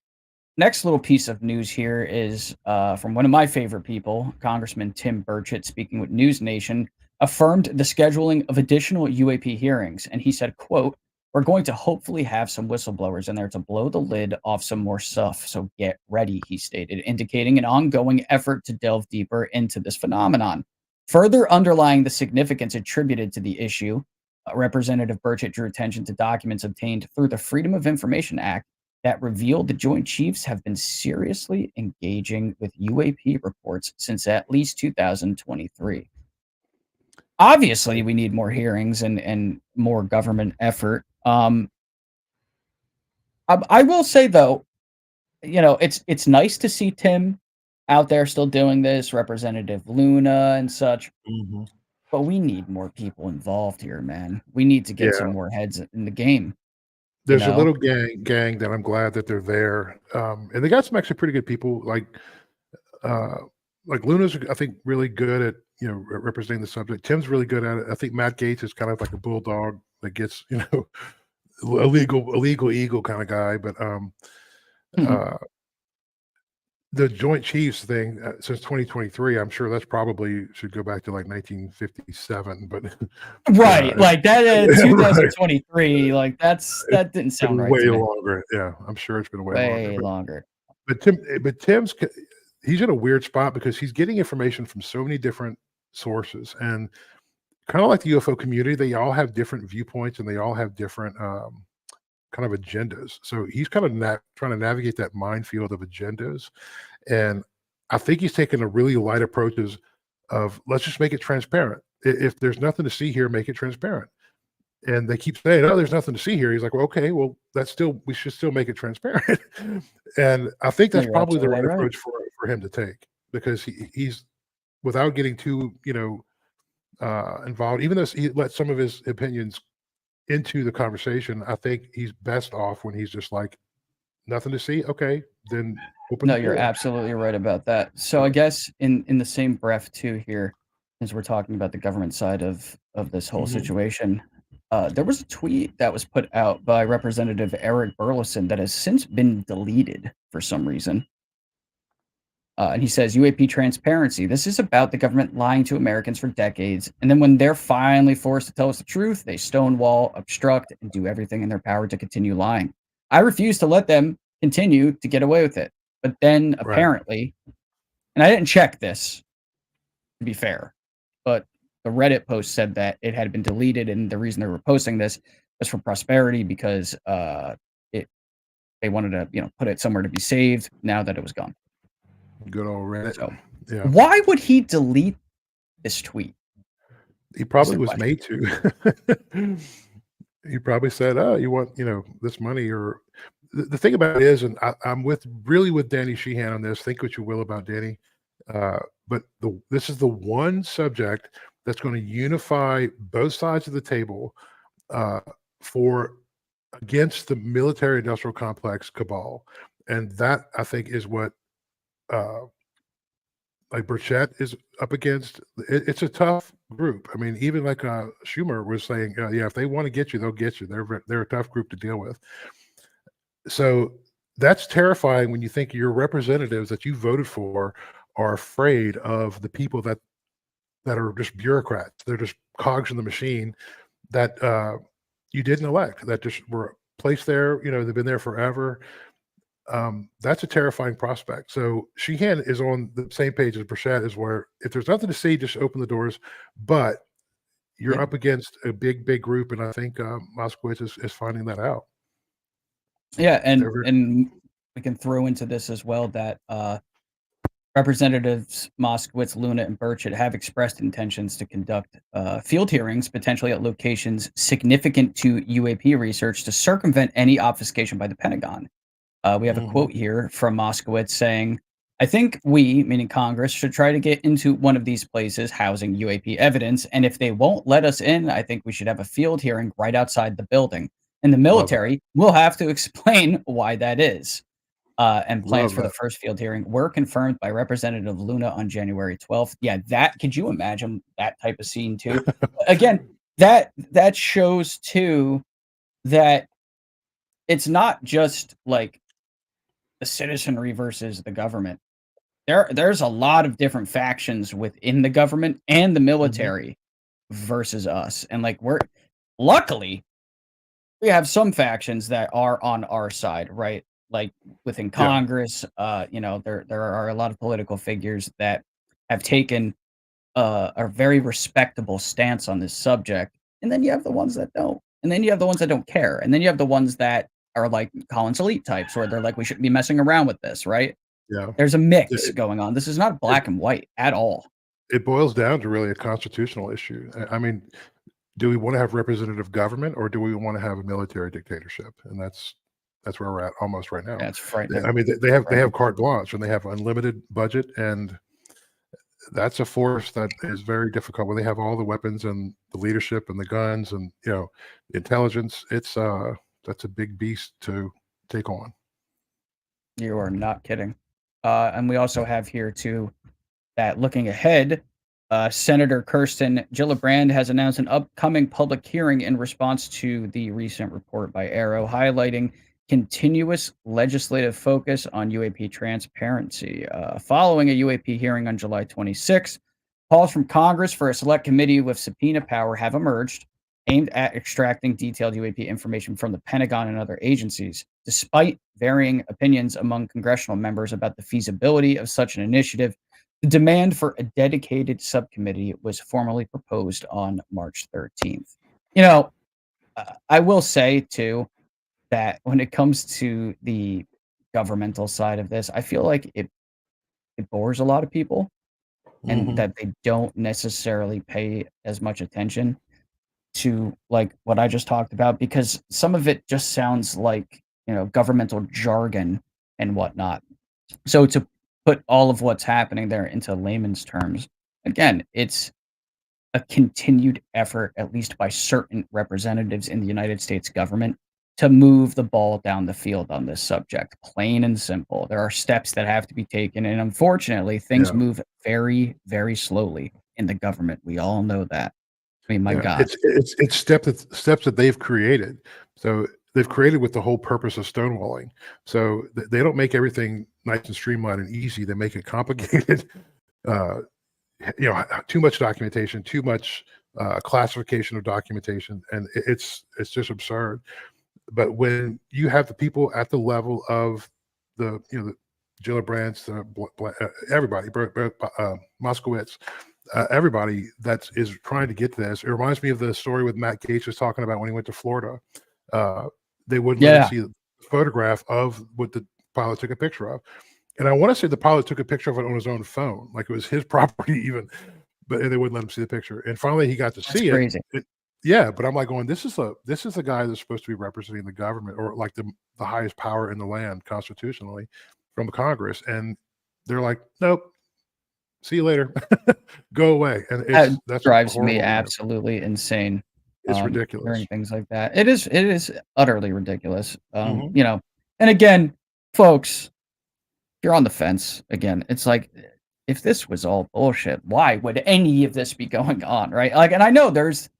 next little piece of news here is from one of my favorite people, Congressman Tim Burchett, speaking with News Nation, affirmed the scheduling of additional UAP hearings. And he said, quote, "We're going to hopefully have some whistleblowers in there to blow the lid off some more stuff. So get ready," he stated, indicating an ongoing effort to delve deeper into this phenomenon. Further underlying the significance attributed to the issue, Representative Burchett drew attention to documents obtained through the Freedom of Information Act that revealed the Joint Chiefs have been seriously engaging with UAP reports since at least 2023. Obviously, we need more hearings and more government effort. I will say, though, it's nice to see Tim out there still doing this, Representative Luna and such. Mm-hmm. But we need more people involved here, man. We need to get some more heads in the game. There's a little gang that I'm glad that they're there, and they got some actually pretty good people. Like Luna's, I think, really good at representing the subject. Tim's really good at it. I think Matt Gates is kind of like a bulldog that gets illegal eagle kind of guy. But the Joint Chiefs thing since 2023, I'm sure that's probably should go back to like 1957. But right, like that 2023, like that didn't sound right. Way longer, yeah. I'm sure it's been way longer. But Tim's he's in a weird spot because he's getting information from so many different sources, and kind of like the UFO community, they all have different viewpoints and they all have different kind of agendas. So he's kind of trying to navigate that minefield of agendas. And I think he's taking a really light approach of let's just make it transparent. If there's nothing to see here, make it transparent. And they keep saying, oh, there's nothing to see here. He's like, well, okay, well, we should still make it transparent. And I think that's probably the right approach for him to take, because he's without getting too, involved, even though he let some of his opinions into the conversation. I think he's best off when he's just like, nothing to see. Okay, then open. No, you're absolutely right about that. So I guess in the same breath too here, as we're talking about the government side of this whole situation, there was a tweet that was put out by Representative Eric Burleson that has since been deleted for some reason. And he says, UAP transparency. This is about the government lying to Americans for decades. And then when they're finally forced to tell us the truth, they stonewall, obstruct, and do everything in their power to continue lying. I refuse to let them continue to get away with it. But then apparently, and I didn't check this, to be fair, but the Reddit post said that it had been deleted, and the reason they were posting this was for prosperity, because they wanted to put it somewhere to be saved now that it was gone. Good old Reddit. So, yeah. Why would he delete this tweet? He probably was made to. He probably said, "Oh, you want this money?" Or the thing about it is, and I'm with Danny Sheehan on this. Think what you will about Danny, but this is the one subject that's going to unify both sides of the table against the military-industrial complex cabal, and that I think is what. Like Burchett is up against. It's a tough group. I mean, even like Schumer was saying, yeah, if they want to get you, they'll get you. They're a tough group to deal with. So that's terrifying when you think your representatives that you voted for are afraid of the people that are just bureaucrats. They're just cogs in the machine that you didn't elect, that just were placed there. They've been there forever. That's a terrifying prospect. So Sheehan is on the same page as Burchett, is where if there's nothing to see, just open the doors. But you're up against a big group, and I think Moskowitz is finding that out. Yeah, and we can throw into this as well that Representatives Moskowitz, Luna, and Burchett have expressed intentions to conduct field hearings, potentially at locations significant to UAP research, to circumvent any obfuscation by the Pentagon. We have a quote here from Moskowitz saying, I think we, meaning Congress, should try to get into one of these places housing UAP evidence. And if they won't let us in, I think we should have a field hearing right outside the building. And the military will have to explain why that is. And plans for the first field hearing were confirmed by Representative Luna on January 12th. Yeah, could you imagine that type of scene too? Again, that shows too that it's not just like the citizenry versus the government. There's a lot of different factions within the government and the military versus us. And like luckily we have some factions that are on our side, right? Like within Congress, there are a lot of political figures that have taken a very respectable stance on this subject. And then you have the ones that don't. And then you have the ones that don't care. And then you have the ones that are like Collins Elite types, where they're like, we shouldn't be messing around with this, right? Yeah. There's a mix going on. This is not black and white at all. It boils down to really a constitutional issue. I mean, do we want to have representative government, or do we want to have a military dictatorship? And that's where we're at almost right now. That's frightening. I mean, they have carte blanche, and they have unlimited budget, and that's a force that is very difficult when they have all the weapons and the leadership and the guns and the intelligence. It's that's a big beast to take on. You are not kidding. And we also have here too that looking ahead, Senator Kirsten Gillibrand has announced an upcoming public hearing in response to the recent report by AARO highlighting continuous legislative focus on UAP transparency. Following a UAP hearing on July 26, calls from Congress for a select committee with subpoena power have emerged, aimed at extracting detailed UAP information from the Pentagon and other agencies. Despite varying opinions among congressional members about the feasibility of such an initiative, the demand for a dedicated subcommittee was formally proposed on March 13th. I will say, too, that when it comes to the governmental side of this, I feel like it bores a lot of people and that they don't necessarily pay as much attention to like what I just talked about, because some of it just sounds like, governmental jargon and whatnot. So to put all of what's happening there into layman's terms, again, it's a continued effort, at least by certain representatives in the United States government, to move the ball down the field on this subject, plain and simple. There are steps that have to be taken, and unfortunately, things move very, very slowly in the government. We all know that. I mean, my God. It's steps that they've created. So they've created with the whole purpose of stonewalling. So they don't make everything nice and streamlined and easy. They make it complicated. Too much documentation, too much classification of documentation, and it's just absurd. But when you have the people at the level of the Gillibrands, everybody, Moskowitz, everybody that is trying to get to this, it reminds me of the story with Matt Gaetz was talking about when he went to Florida. They wouldn't let him see the photograph of what the pilot took a picture of. And I want to say the pilot took a picture of it on his own phone, like it was his property even, but they wouldn't let him see the picture. And finally he got to see it. Yeah, but I'm like going, this is a guy that's supposed to be representing the government, or like the highest power in the land constitutionally from Congress. And they're like, nope, see you later. Go away. And that drives me absolutely insane. It's ridiculous. Hearing things like that. It is utterly ridiculous. And again, folks, you're on the fence again. It's like, if this was all bullshit, why would any of this be going on, right? Like, and I know there's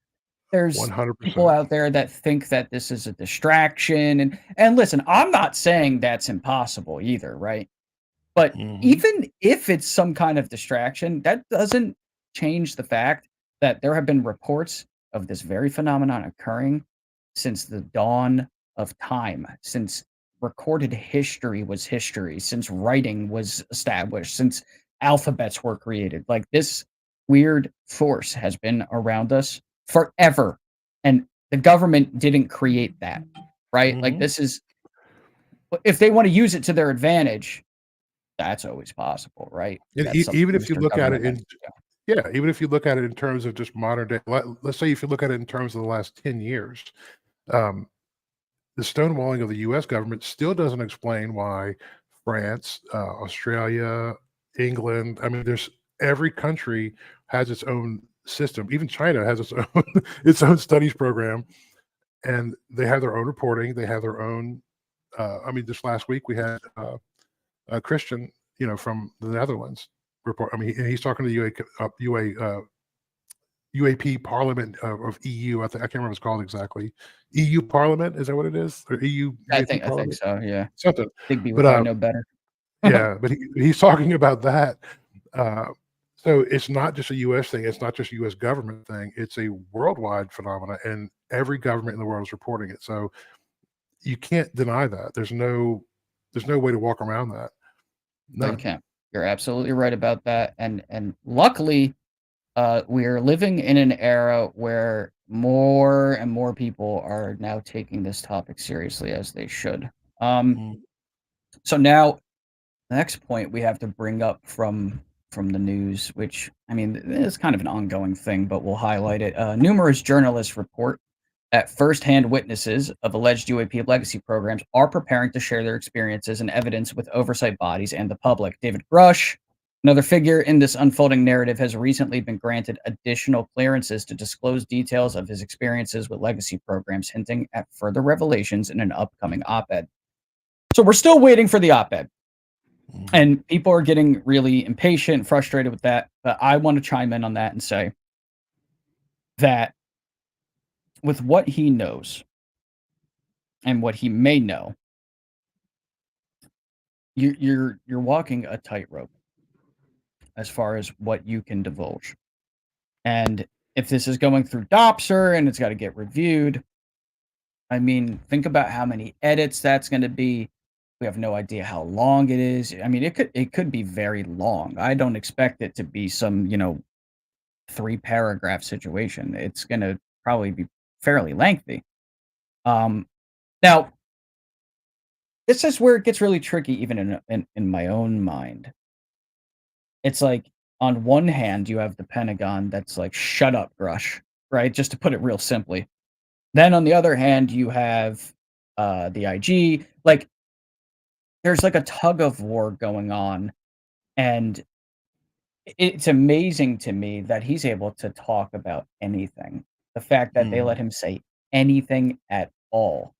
100%. People out there that think that this is a distraction, and listen, I'm not saying that's impossible either, right? But even if it's some kind of distraction, that doesn't change the fact that there have been reports of this very phenomenon occurring since the dawn of time, since recorded history was history, since writing was established, since alphabets were created. Like, this weird force has been around us forever, and the government didn't create that, right? Like, this is, if they want to use it to their advantage, that's always possible, right? Even if you look at it even if you look at it in terms of just modern day, let's say if you look at it in terms of the last 10 years, the stonewalling of the U.S. government still doesn't explain why France, Australia, England, I mean, there's every country has its own system. Even China has its own studies program, and they have their own reporting. They have their own. This last week we had a Christian, from the Netherlands report. I mean, and he's talking to the UAP Parliament of EU. I can't remember what it's called exactly. EU Parliament, is that what it is? Or EU? I think so. Yeah, something. Big but I know better. Yeah, but he's talking about that. So it's not just a U.S. thing. It's not just a U.S. government thing. It's a worldwide phenomenon, and every government in the world is reporting it. So you can't deny that. There's no way to walk around that. No, you can't. You're absolutely right about that. And luckily, we are living in an era where more and more people are now taking this topic seriously, as they should. So now, the next point we have to bring up from the news, which, I mean, is kind of an ongoing thing, but we'll highlight it. Numerous journalists report that firsthand witnesses of alleged UAP legacy programs are preparing to share their experiences and evidence with oversight bodies and the public. David Grush, Another figure in this unfolding narrative has recently been granted additional clearances to disclose details of his experiences with legacy programs, hinting at further revelations in an upcoming op-ed. So we're still waiting for the op-ed. And people are getting really impatient, frustrated with that. But I want to chime in on that and say that with what he knows and what he may know, you're walking a tightrope as far as what you can divulge. And if this is going through DOPSR and it's got to get reviewed, I mean, think about how many edits that's going to be. We have no idea how long it is. I mean, it could be very long. I don't expect it to be some, 3-paragraph situation. It's going to probably be fairly lengthy. Now, this is where it gets really tricky, even in my own mind. It's like, on one hand, you have the Pentagon that's like, shut up, Grush, right? Just to put it real simply. Then on the other hand, you have the IG. Like, there's like a tug of war going on. And it's amazing to me that he's able to talk about anything. The fact that they let him say anything at all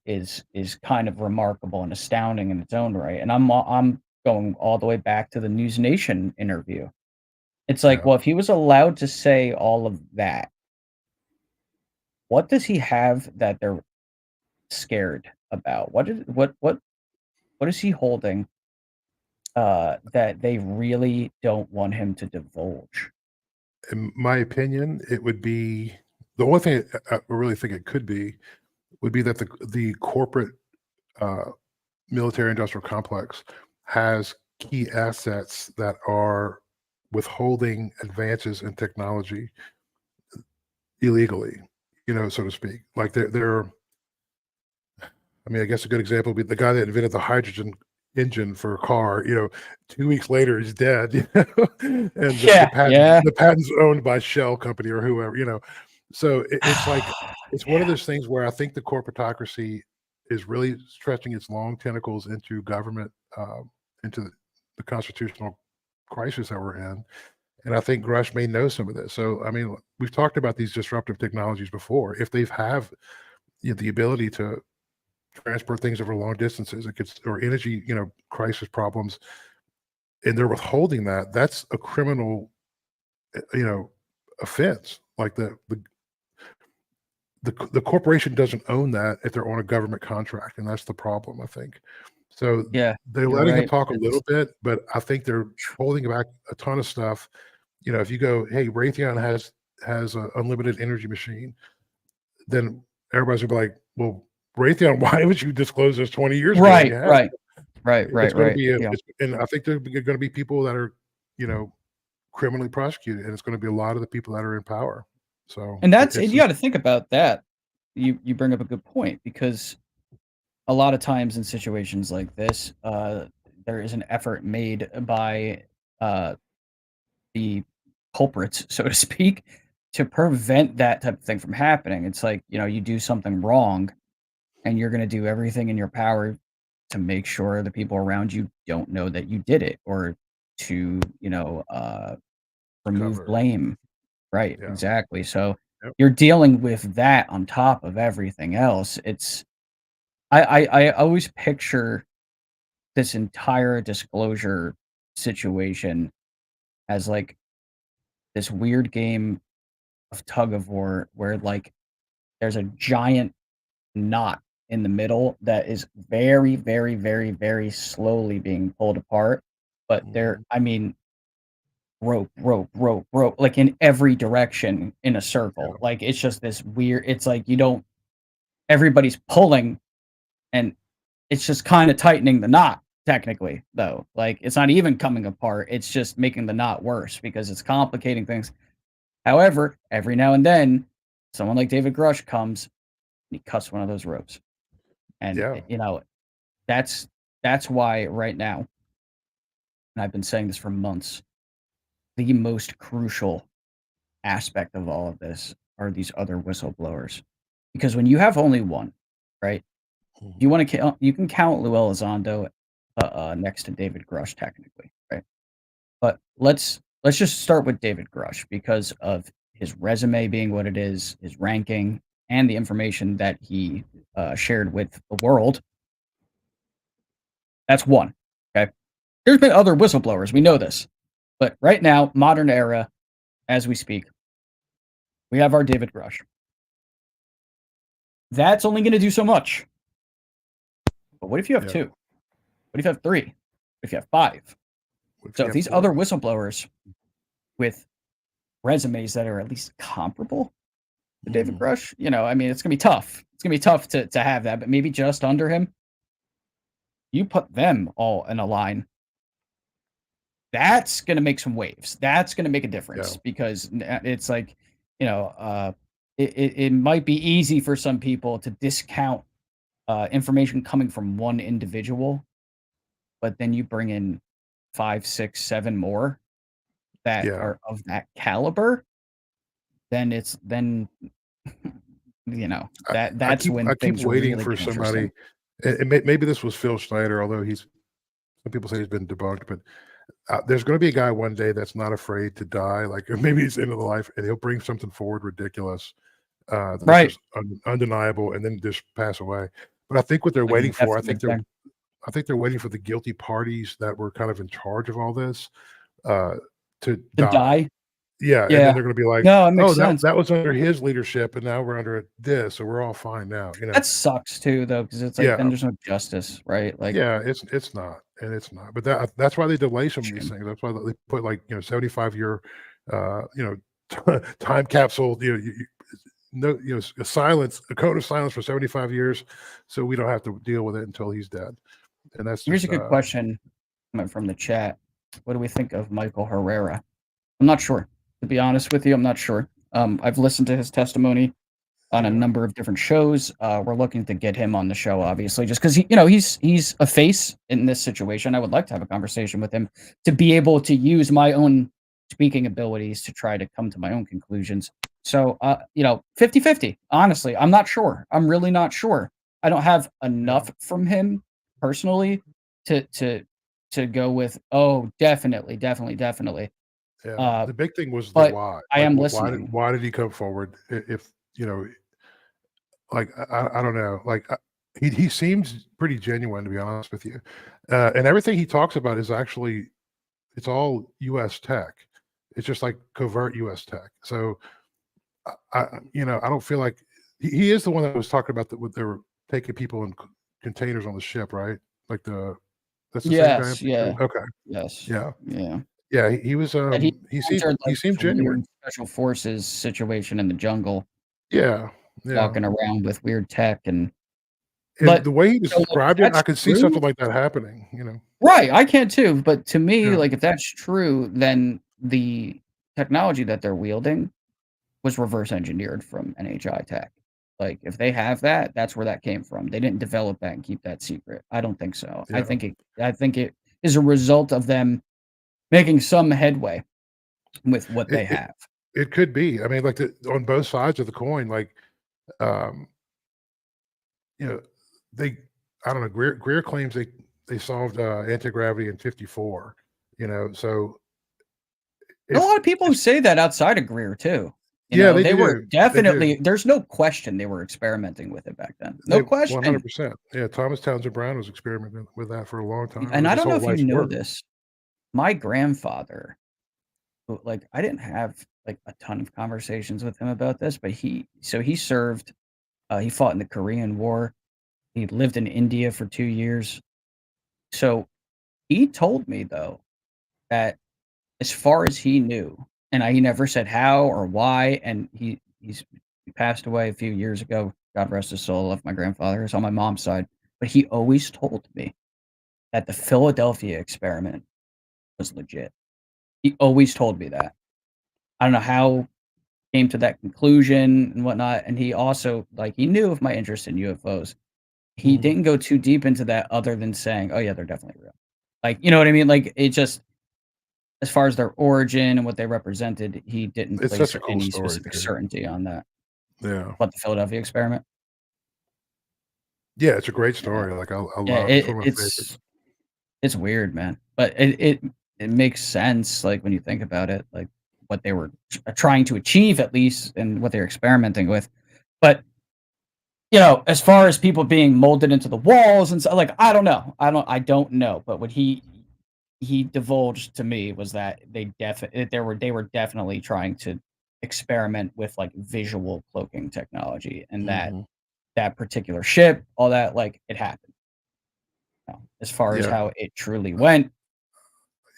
is kind of remarkable and astounding in its own right. And I'm going all the way back to the News Nation interview. It's like, well, if he was allowed to say all of that, what does he have that they're scared about? What is he holding that they really don't want him to divulge? In my opinion, it would be the only thing I really think it could be would be that the corporate military industrial complex has key assets that are withholding advances in technology illegally, so to speak. Like they're I mean, I guess a good example would be the guy that invented the hydrogen engine for a car. 2 weeks later he's dead. And the patent's owned by Shell Company or whoever. So it's like it's one of those things where I think the corporatocracy is really stretching its long tentacles into government, into the constitutional crisis that we're in. And I think Grush may know some of this. So I mean, we've talked about these disruptive technologies before. If they have the ability to transport things over long distances, or energy, crisis problems, and they're withholding that, that's a criminal, offense. Like the corporation doesn't own that if they're on a government contract, and that's the problem, I think. So they're letting him talk a little bit, but I think they're holding back a ton of stuff. If you go, hey, Raytheon has an unlimited energy machine, then everybody's gonna be like, well, Raytheon, why would you disclose this 20 years ago? Right. And I think there are going to be people that are, criminally prosecuted, and it's going to be a lot of the people that are in power. So, and you got to think about that. You bring up a good point, because a lot of times in situations like this, there is an effort made by the culprits, so to speak, to prevent that type of thing from happening. It's like, you do something wrong, and you're going to do everything in your power to make sure the people around you don't know that you did it, or to, remove blame. Right. Yeah. Exactly. So you're dealing with that on top of everything else. I always picture this entire disclosure situation as like this weird game of tug of war where like there's a giant knot in the middle that is very, very, very, very slowly being pulled apart. But rope, like in every direction in a circle. Like it's just this weird, it's like everybody's pulling, and it's just kind of tightening the knot, technically, though. Like it's not even coming apart, it's just making the knot worse because it's complicating things. However, every now and then, someone like David Grush comes, he cuts one of those ropes. And that's why right now, and I've been saying this for months, the most crucial aspect of all of this are these other whistleblowers. Because when you have only one, right? You want to you can count Lou Elizondo next to David Grush, technically, right? But let's just start with David Grush because of his resume being what it is, his ranking, and the information that he shared with the world. That's one. Okay. There's been other whistleblowers. We know this. But right now, modern era, as we speak, we have our David Grush. That's only going to do so much. But what if you have two? What if you have three? What if you have five? So if these other whistleblowers with resumes that are at least comparable to David Grush, I mean, it's going to be tough. It's going to be tough to have that, but maybe just under him, you put them all in a line. That's going to make some waves. That's going to make a difference because it's like, it might be easy for some people to discount information coming from one individual, but then you bring in 5, 6, 7 more that are of that caliber, then that's when things keep waiting really for somebody. And maybe this was Phil Schneider, although some people say he's been debunked, but there's going to be a guy one day that's not afraid to die, like maybe he's into the life, and he'll bring something forward ridiculous, right? Undeniable, and then just pass away. But I think what they're waiting for, I think they're waiting for the guilty parties that were kind of in charge of all this to die. Yeah, and then they're going to be like, no, it makes sense. That was under his leadership, and now we're under this, so we're all fine now. That sucks too, though, because it's like then there's no justice, right? Like, it's not, and it's not. But that's why they delay some of these things. That's why they put 75-year, time capsule. A code of silence for 75 years, so we don't have to deal with it until he's dead. And that's here's a good question from the chat. What do we think of Michael Herrera? I'm not sure. To be honest with you, I'm not sure. I've listened to his testimony on a number of different shows. We're looking to get him on the show, obviously, just because he's a face in this situation. I would like to have a conversation with him to be able to use my own speaking abilities to try to come to my own conclusions. So, 50-50. Honestly, I'm not sure. I'm really not sure. I don't have enough from him personally to go with. Oh, definitely. Yeah, the big thing was the why. I am listening. Why did he come forward? If I don't know. Like he seems pretty genuine, to be honest with you, and everything he talks about is actually it's all U.S. tech. It's just like covert U.S. tech. So I don't feel like he is the one that was talking about that. They were taking people in containers on the ship, right? Like that's the same guy. Yeah. Okay. Yes. Yeah. Yeah. Yeah, he was. He seemed genuine. Special forces situation in the jungle. Yeah. Walking around with weird tech but the way he described it, I could see something like that happening. Right, I can too. But to me, if that's true, then the technology that they're wielding was reverse engineered from NHI tech. Like if they have that, that's where that came from. They didn't develop that and keep that secret. I don't think so. Yeah. I think it is a result of them making some headway with what they have. It could be. I mean, like on both sides of the coin, I don't know. Greer claims they solved anti-gravity in 54. So a lot of people who say that outside of Greer too. They were definitely. There's no question they were experimenting with it back then. No question. 100%. Yeah, Thomas Townsend Brown was experimenting with that for a long time. And I don't know if you know this. My grandfather, I didn't have a ton of conversations with him about this, but he served. He fought in the Korean War. He lived in India for 2 years. So he told me though that as far as he knew, and he never said how or why, and he passed away a few years ago. God rest his soul. Left my grandfather. It's on my mom's side, but he always told me that the Philadelphia experiment was legit. He always told me that. I don't know how he came to that conclusion and whatnot. And he also he knew of my interest in UFOs. He didn't go too deep into that other than saying, oh yeah, they're definitely real. You know what I mean? It just, as far as their origin and what they represented, he didn't place any specific certainty on that. Yeah. What, the Philadelphia experiment? Yeah, it's a great story. I love it. It's weird, man. But it it makes sense, like, when you think about it, like, what they were trying to achieve, at least, and what they're experimenting with. But, as far as people being molded into the walls and so, like, I don't know. I don't know. But what he divulged to me was that they were definitely trying to experiment with, like, visual cloaking technology, and that particular ship, all that, like, it happened. As far as Yeah. how it truly went,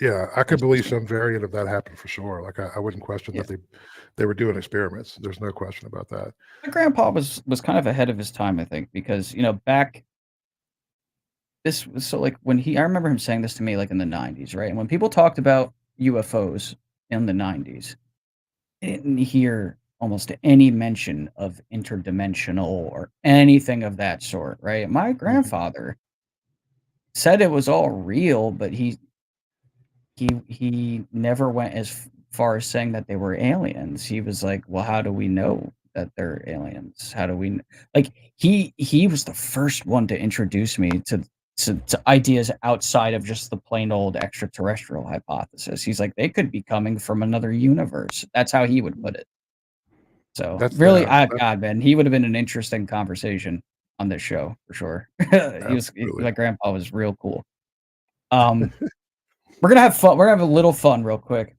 Yeah, I could believe some variant of that happened for sure. Like I wouldn't question yeah. that they were doing experiments. There's no question about that. My grandpa was kind of ahead of his time, I think, because, back this was so, like, I remember him saying this to me, like, in the 90s, right? And when people talked about UFOs in the 90s, I didn't hear almost any mention of interdimensional or anything of that sort, right? My grandfather said it was all real, but he never went as far as saying that they were aliens. He was like, "Well, how do we know that they're aliens? How do we like he was the first one to introduce me to ideas outside of just the plain old extraterrestrial hypothesis. He's like, they could be coming from another universe. That's how he would put it. So That's really, God, man, he would have been an interesting conversation on this show for sure. absolutely. My grandpa was real cool. We're gonna have fun. We're gonna have a little fun real quick.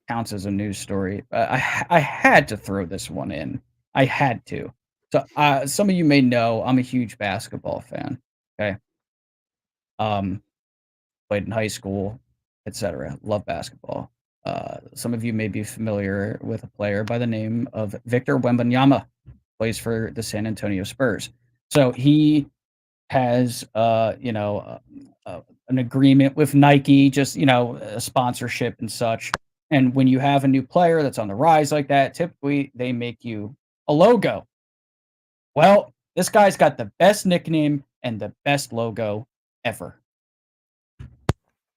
Counts as a news story. I had to throw this one in. I had to. So some of you may know I'm a huge basketball fan. Okay. Played in high school, etc. Love basketball. Some of you may be familiar with a player by the name of Victor Wembanyama. Plays for the San Antonio Spurs. So he has an agreement with Nike, just a sponsorship and such. And when you have a new player that's on the rise like that, typically they make you a logo. Well, this guy's got the best nickname and the best logo ever.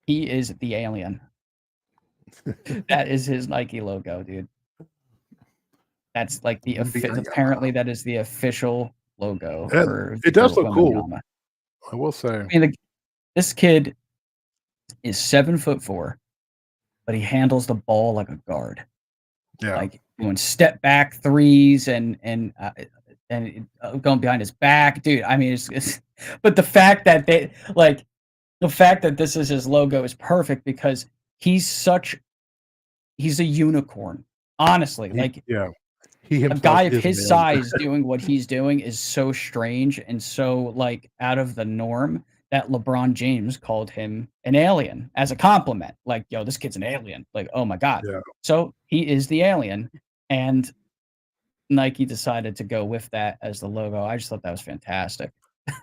He is the alien. That is his Nike logo, dude. That's like apparently that is the official logo for it does look cool. Wembanyama. I will say. I mean, this kid is 7'4", but he handles the ball like a guard. Yeah. Like doing step back threes and going behind his back, dude. I mean, but the fact that this is his logo is perfect because he's a unicorn. Honestly, he a guy of his size doing what he's doing is so strange and so like out of the norm that LeBron James called him an alien as a compliment. Like, yo, this kid's an alien. Like, oh my God. Yeah. So he is the alien. And Nike decided to go with that as the logo. I just thought that was fantastic.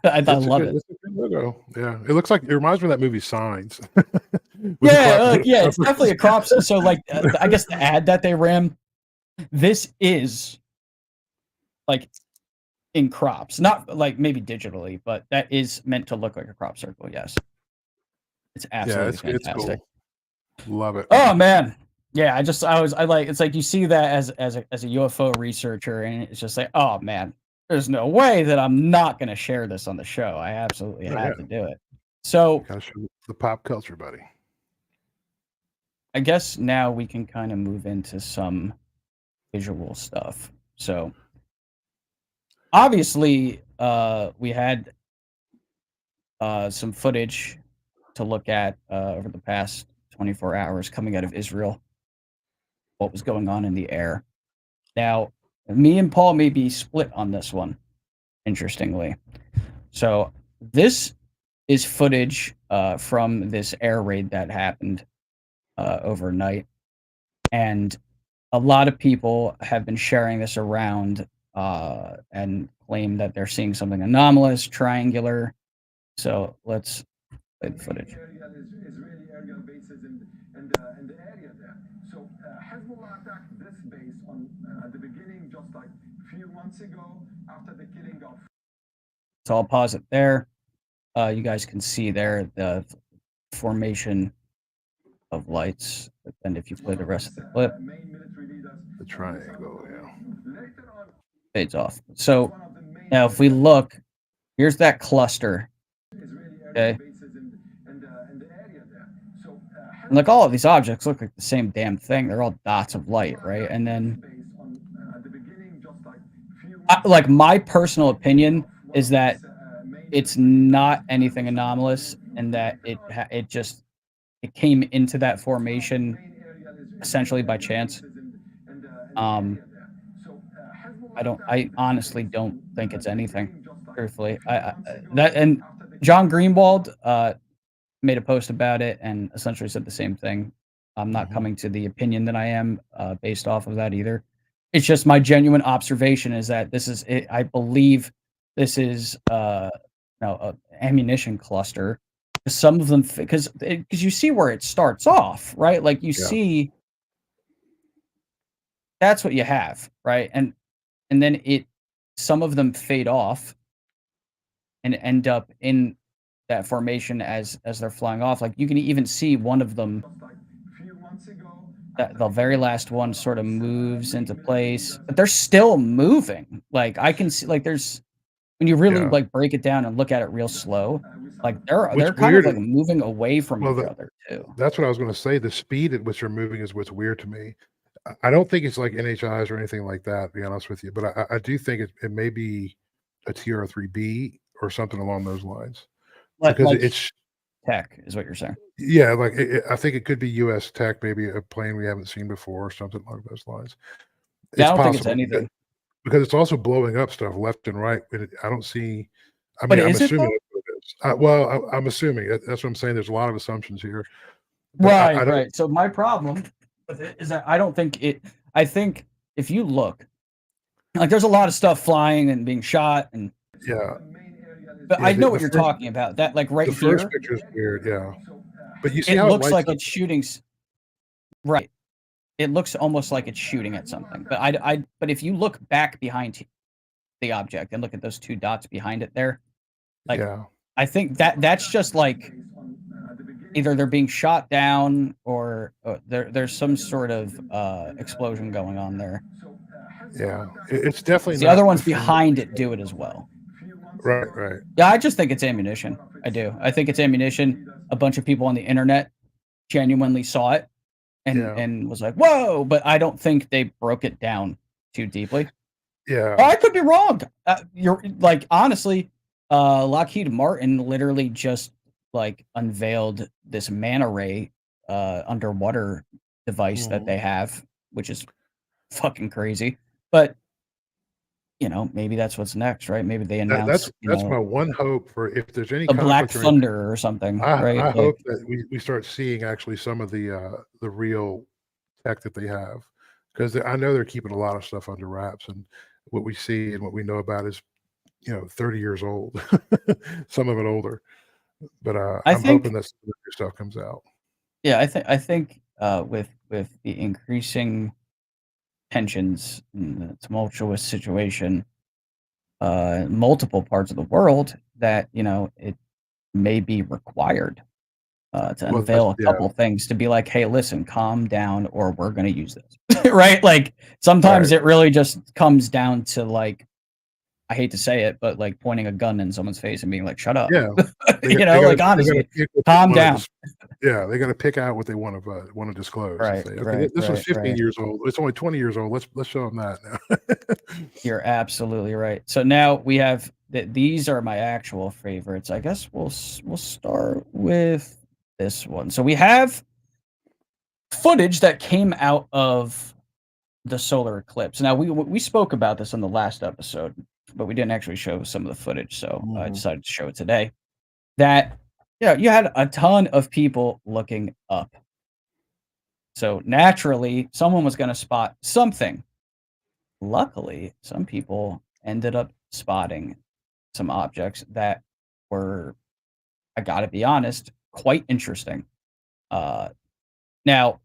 I love it. It's a good logo. Yeah. It looks like it reminds me of that movie Signs. It's definitely a crop. So like I guess the ad that they ran, this is like in crops, not like maybe digitally, but that is meant to look like a crop circle. Yes, it's absolutely fantastic. It's cool. Love it. Oh man, yeah. I like. It's like you see that as a UFO researcher, and it's just like, oh man, there's no way that I'm not going to share this on the show. I absolutely have to do it. So gotta show the pop culture, buddy. I guess now we can kind of move into some visual stuff. So obviously, we had some footage to look at over the past 24 hours coming out of Israel, what was going on in the air. Now, me and Paul may be split on this one, interestingly. So this is footage from this air raid that happened overnight. And a lot of people have been sharing this around and claim that they're seeing something anomalous, triangular. So let's play the footage. Israeli aerial bases in the area there. So Hezbollah attacked this base at the beginning, just like a few months ago, after the killing of. So I'll pause it there. You guys can see there the formation of lights, and if you play the rest of the clip, the triangle, fades off. So now if we look, here's that cluster. Okay. And like all of these objects look like the same damn thing. They're all dots of light, right? And then, like my personal opinion is that it's not anything anomalous, and that it came into that formation essentially by chance. Um, I honestly don't think it's anything, truthfully. That and John Greenwald made a post about it and essentially said the same thing. I'm not coming to the opinion that I am based off of that either. It's just my genuine observation is that this is it, I believe this is a ammunition cluster. Some of them because you see where it starts off, right? Like you see that's what you have, right? And then some of them fade off and end up in that formation as they're flying off. Like you can even see one of them, the very last one sort of moves into place, but they're still moving. Like I can see, like there's when you really like break it down and look at it real slow, like they're kind of like moving away from each other too. That's what I was going to say. The speed at which they're moving is what's weird to me. I don't think it's like NHIs or anything like that, to be honest with you, but I do think it may be a TR-3B or something along those lines. Because like it's tech is what you're saying. Yeah, like I think it could be U.S. tech, maybe a plane we haven't seen before or something along those lines. Yeah, I don't think it's anything. Because it's also blowing up stuff left and right. I don't see. I But mean, I'm is it assuming that's what it is. Well, I'm assuming that's what I'm saying. There's a lot of assumptions here. Right, right. So my problem with it is that I don't think it. I think if you look, like there's a lot of stuff flying and being shot, and but I know what you're talking about. That like right the here. first picture is weird, yeah. But you see It how looks it like lights it's shooting. Right. It looks almost like it's shooting at something. But but if you look back behind the object and look at those two dots behind it there, like I think that's just like either they're being shot down or there's some sort of explosion going on there. Yeah, it's definitely The not other ones behind it do it as well. Right, right. Yeah, I just think it's ammunition. I do. I think it's ammunition. A bunch of people on the internet genuinely saw it and was like, "Whoa!" But I don't think they broke it down too deeply. Yeah, I could be wrong. You're like honestly, Lockheed Martin literally just like unveiled this manta ray underwater device that they have, which is fucking crazy. But you know, maybe that's what's next, right? Maybe they announce. That's my one hope for if there's any a Black conflict or Thunder or something, right? I hope that we start seeing actually some of the real tech that they have, because I know they're keeping a lot of stuff under wraps, and what we see and what we know about is 30 years old, some of it older. But I'm hoping that some of your stuff comes out. Yeah, I think with the increasing tensions in the tumultuous situation, multiple parts of the world, that it may be required to unveil a couple things to be like, hey, listen, calm down, or we're going to use this, right? Like sometimes it really just comes down to like, I hate to say it, but like pointing a gun in someone's face and being like, shut up. Yeah, like honestly, calm down. Yeah, they got to pick out what they want to disclose. Right, say, okay, this was 15 years old. It's only 20 years old. Let's show them that now. You're absolutely right. So now we have these are my actual favorites. I guess we'll start with this one. So we have footage that came out of the solar eclipse. Now we spoke about this in the last episode, but we didn't actually show some of the footage, so I decided to show it today. That you had a ton of people looking up. So naturally, someone was going to spot something. Luckily, some people ended up spotting some objects that were, I gotta be honest, quite interesting. Now,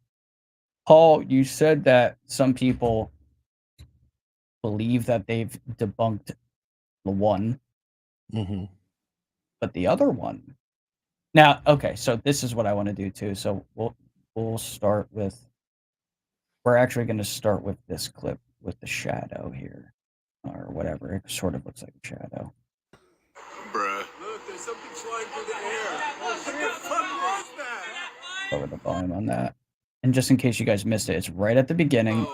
Paul, you said that some people believe that they've debunked the one, but the other one. Now, okay, so this is what I want to do too. So we'll start with. We're actually going to start with this clip with the shadow here, or whatever. It sort of looks like a shadow. Bruh. Look, there's something flying through the air. What the fuck was that? Lower the volume on that. And just in case you guys missed it, it's right at the beginning.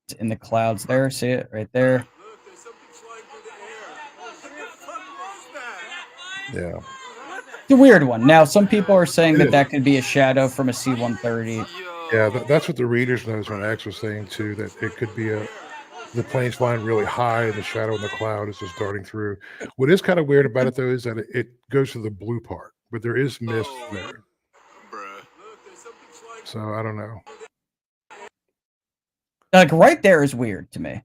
It's in the clouds there. See it right there? Yeah. It's a weird one. Now, some people are saying that could be a shadow from a C-130. Yeah, that's what the readers knows when X was saying too, that it could be the plane's flying really high and the shadow in the cloud is just darting through. What is kind of weird about it though is that it goes to the blue part, but there is mist there. So I don't know. Like right there is weird to me.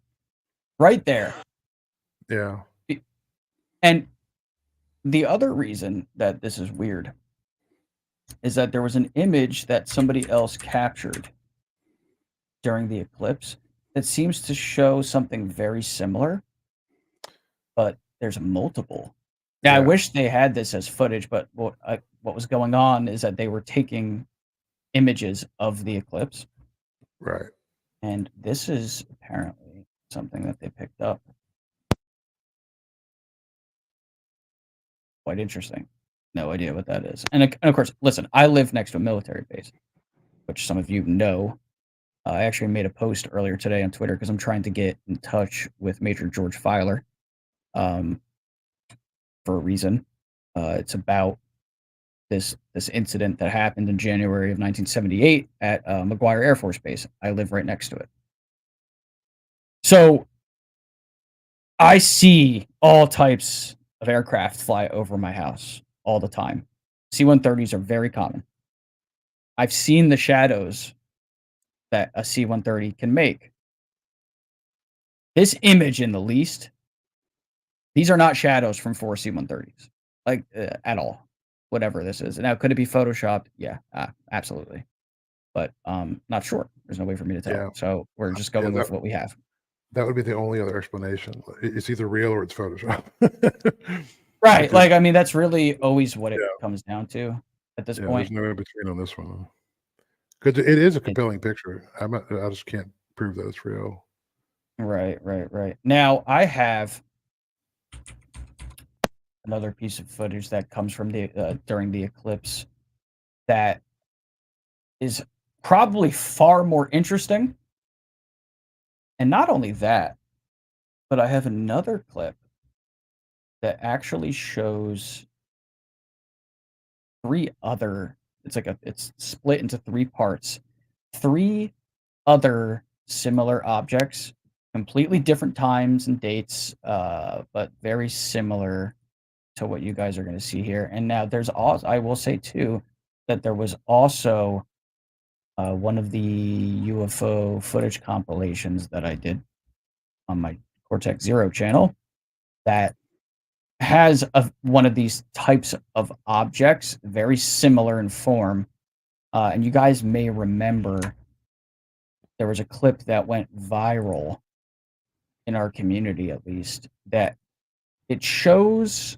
Right there. Yeah. And the other reason that this is weird is that there was an image that somebody else captured during the eclipse that seems to show something very similar, but there's multiple. Now, I wish they had this as footage, but what was going on is that they were taking images of the eclipse. Right. And this is apparently something that they picked up. Quite interesting. No idea what that is. And of course, listen, I live next to a military base, which some of you know. I actually made a post earlier today on Twitter because I'm trying to get in touch with Major George Filer for a reason. It's about this incident that happened in January of 1978 at McGuire Air Force Base. I live right next to it. So I see all types of aircraft fly over my house all the time. C-130s are very common. I've seen the shadows that a C-130 can make. This image in the least, these are not shadows from 4 C-130s, like at all. Whatever this is. Now, could it be photoshopped? Yeah, absolutely. But not sure. There's no way for me to tell. Yeah. So we're just going with what we have. That would be the only other explanation. It's either real or it's Photoshop. Right. Like, I mean, that's really always what it comes down to at this point. There's no in between on this one. Because it is a compelling picture. I just can't prove that it's real. Right. Now, I have another piece of footage that comes from the during the eclipse that is probably far more interesting. And not only that, but I have another clip that actually shows it's split into 3 parts. 3 other similar objects, completely different times and dates, but very similar to what you guys are going to see here. And now there's also, I will say too, that there was also one of the UFO footage compilations that I did on my Cortex Zero channel that has one of these types of objects, very similar in form. And you guys may remember there was a clip that went viral in our community, at least, that it shows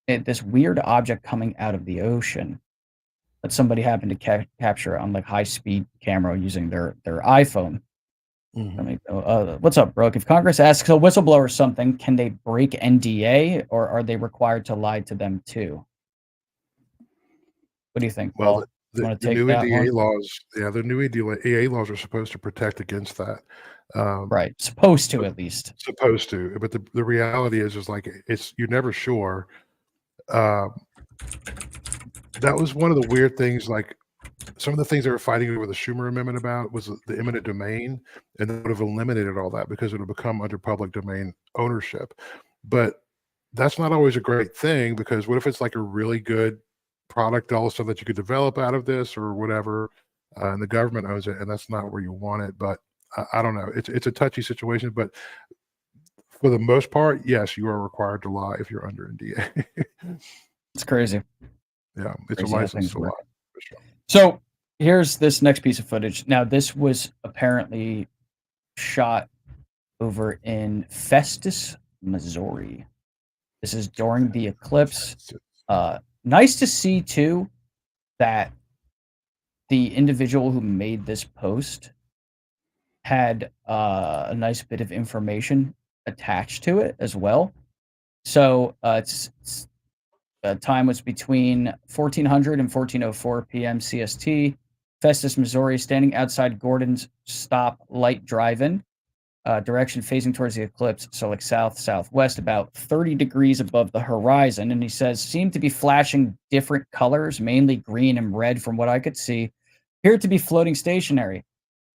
this weird object coming out of the ocean that somebody happened to capture on like high-speed camera using their iPhone. What's up, Brooke? If Congress asks a whistleblower something, can they break NDA, or are they required to lie to them too? What do you think, Paul? Well, the new NDA laws, the new NDA laws are supposed to protect against that. Right, supposed to at least. Supposed to, but the reality is like you're never sure. That was one of the weird things. Like some of the things they were fighting over the Schumer Amendment about was the eminent domain, and they would have eliminated all that because it would become under public domain ownership. But that's not always a great thing, because what if it's like a really good product, all the stuff that you could develop out of this or whatever, and the government owns it, and that's not where you want it. But I don't know. It's a touchy situation, but for the most part, yes, you are required to lie if you're under NDA. It's crazy. Yeah, it's a license to lie. For sure. So here's this next piece of footage. Now, this was apparently shot over in Festus, Missouri. This is during the eclipse. Nice to see, too, that the individual who made this post had a nice bit of information attached to it as well. So it's Time was between 1400 and 1404 p.m. CST. Festus, Missouri, standing outside Gordon's Stop Light Drive-In. Direction facing towards the eclipse, so like south-southwest, about 30 degrees above the horizon. And he says, seemed to be flashing different colors, mainly green and red from what I could see. Appeared to be floating stationary.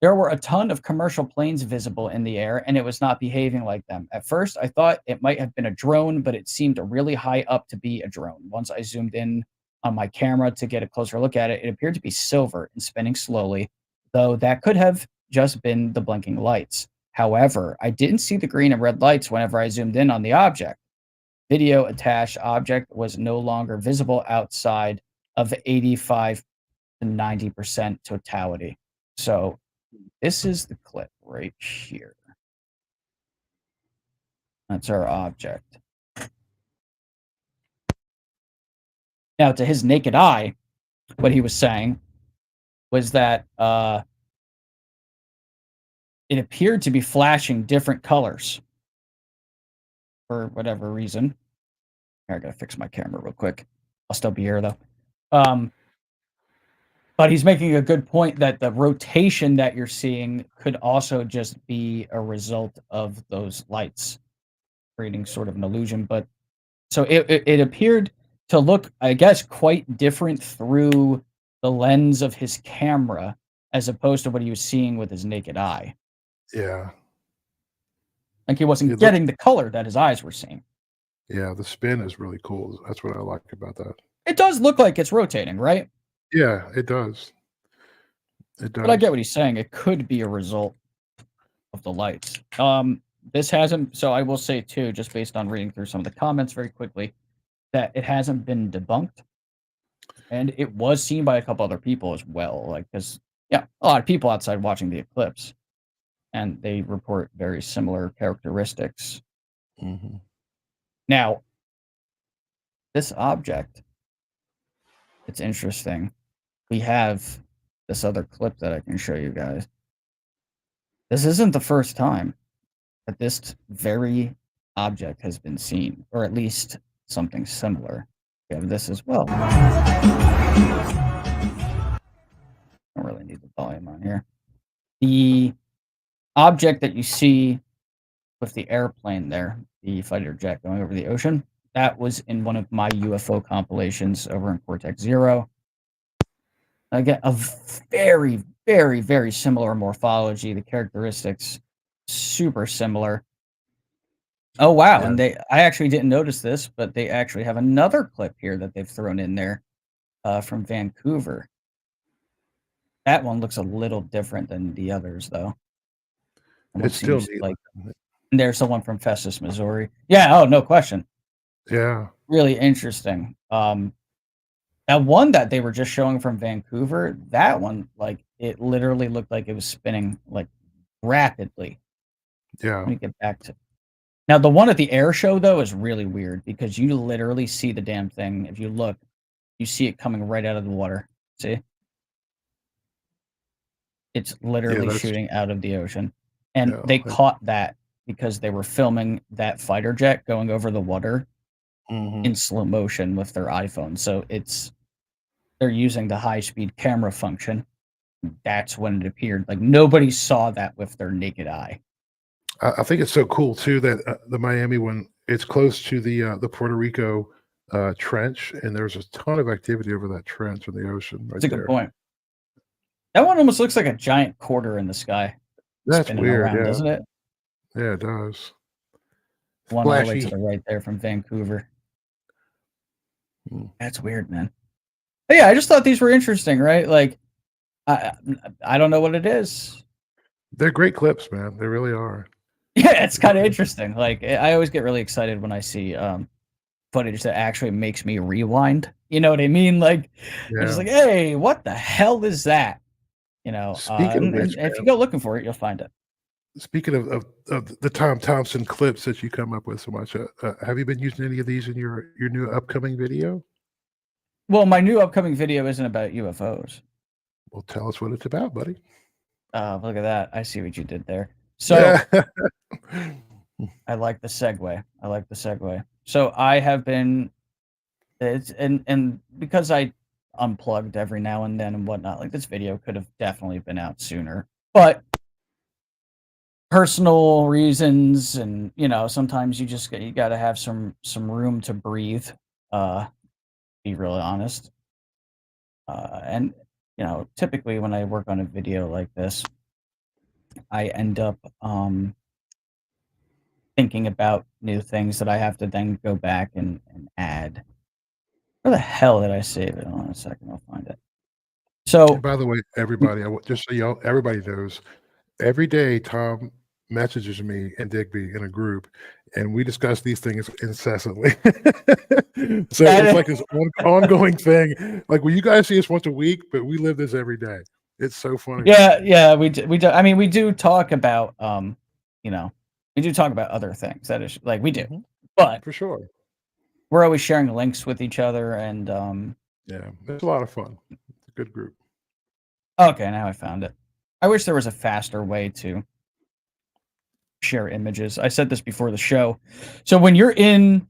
There were a ton of commercial planes visible in the air, and it was not behaving like them. At first, I thought it might have been a drone, but it seemed really high up to be a drone. Once I zoomed in on my camera to get a closer look at it, it appeared to be silver and spinning slowly, though that could have just been the blinking lights. However, I didn't see the green and red lights whenever I zoomed in on the object. Video attached object was no longer visible outside of 85 to 90% totality. So this is the clip right here. That's our object. Now, to his naked eye, what he was saying was that it appeared to be flashing different colors for whatever reason. Here, I gotta fix my camera real quick. I'll still be here, though. But he's making a good point that the rotation that you're seeing could also just be a result of those lights, creating sort of an illusion. But so it appeared to look, I guess, quite different through the lens of his camera as opposed to what he was seeing with his naked eye. Yeah. Like he wasn't getting the color that his eyes were seeing. Yeah, the spin is really cool. That's what I like about that. It does look like it's rotating, right? Yeah, it does. It does. But I get what he's saying. It could be a result of the lights. This hasn't, so I will say too, just based on reading through some of the comments very quickly, that it hasn't been debunked. And it was seen by a couple other people as well. Like, because, yeah, a lot of people outside watching the eclipse. And they report very similar characteristics. Mm-hmm. Now, this object, it's interesting. We have this other clip that I can show you guys. This isn't the first time that this very object has been seen, or at least something similar. We have this as well. Don't really need the volume on here. The object that you see with the airplane there, the fighter jet going over the ocean, that was in one of my UFO compilations over in Cortex 0. Again, a very, very, very similar morphology. The characteristics, super similar. Oh, wow. Yeah. And I actually didn't notice this, but they actually have another clip here that they've thrown in there from Vancouver. That one looks a little different than the others, though. It's still like, and there's someone from Festus, Missouri. Yeah. Oh, no question. Yeah. Really interesting. That one that they were just showing from Vancouver, that one, like, it literally looked like it was spinning, like, rapidly. Yeah. Let me get back to... Now, the one at the air show, though, is really weird because you literally see the damn thing. If you look, you see it coming right out of the water. See? It's literally shooting out of the ocean. And they caught that because they were filming that fighter jet going over the water in slow motion with their iPhone. So they're using the high-speed camera function. That's when it appeared. Like, nobody saw that with their naked eye. I think it's so cool too that the Miami one, it's close to the Puerto Rico trench, and there's a ton of activity over that trench in the ocean. Right. That's a good point. That one almost looks like a giant quarter in the sky. That's weird, around, doesn't it? Yeah, it does. One all the way to the right there from Vancouver. That's weird, man. But yeah, I just thought these were interesting, right? Like, I don't know what it is. They're great clips, man. They really are. Yeah, it's kind of interesting. Like, I always get really excited when I see footage that actually makes me rewind. You know what I mean? Like, it's like, hey, what the hell is that? You know, Speaking of which, if you go looking for it, you'll find it. Speaking of the Tom Thompson clips that you come up with so much, have you been using any of these in your new upcoming video? Well, my new upcoming video isn't about UFOs. Well, tell us what it's about, buddy. Look at that. I see what you did there. So I like the segue. So I have been It's and because I unplugged every now and then and whatnot, like this video could have definitely been out sooner. But personal reasons and sometimes you gotta have some room to breathe, be really honest. And typically when I work on a video like this, I end up thinking about new things that I have to then go back and add. Where the hell did I save it? Hold on a second, I'll find it. So, And by the way, everybody, just so y'all, everybody knows, every day Tom messages me and Digby in a group, and we discuss these things incessantly. So it's like this ongoing thing. Like, well, you guys see us once a week, but we live this every day. It's so funny. yeah, we do. I mean, we do talk about we do talk about other things. That is like we do, but for sure, we're always sharing links with each other, and yeah, it's a lot of fun. It's a good group. Okay, now I found it. I wish there was a faster way to share images. I said this before the show. So when you're in